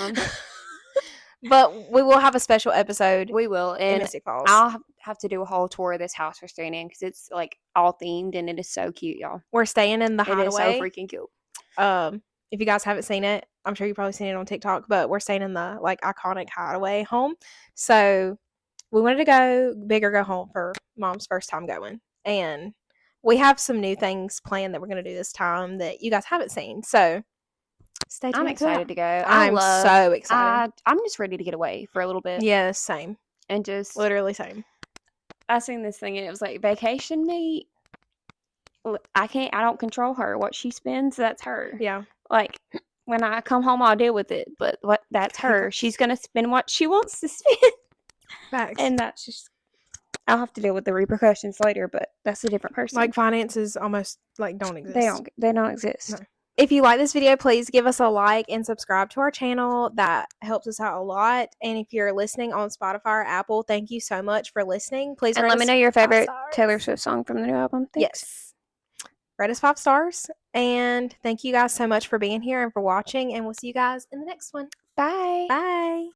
B: But we will have a special episode.
C: We will, and
B: Mystic Falls.
C: I'll have to do a whole tour of this house we're staying in, because it's like all themed, and it is so cute, y'all.
B: We're staying in the Hideaway.
C: It is so freaking cute.
B: If you guys haven't seen it, I'm sure you've probably seen it on TikTok, but we're staying in the like iconic Hideaway home. So we wanted to go big or go home for Mom's first time going, and we have some new things planned that we're going to do this time that you guys haven't seen. So stay tuned.
C: I'm excited to go.
B: I'm so excited.
C: I'm just ready to get away for a little bit.
B: Yeah, same.
C: And just
B: literally same.
C: I seen this thing, and it was like, vacation me. I don't control her. What she spends, that's her.
B: Yeah.
C: Like, when I come home, I'll deal with it. But that's her.
B: Hiccups.
C: She's gonna spend what she wants to spend,
B: Facts.
C: and that's just. I'll have to deal with the repercussions later, but that's a different person.
B: Like finances almost like don't exist.
C: They don't exist.
B: No. If you like this video, please give us a like and subscribe to our channel. That helps us out a lot. And if you're listening on Spotify or Apple, thank you so much for listening. Please
C: And
B: rate
C: let me
B: us
C: know your
B: 5
C: favorite
B: stars.
C: Taylor Swift song from the new album. Thanks.
B: Yes. Rate us 5 stars. And thank you guys so much for being here and for watching. And we'll see you guys in the next one.
C: Bye.
B: Bye.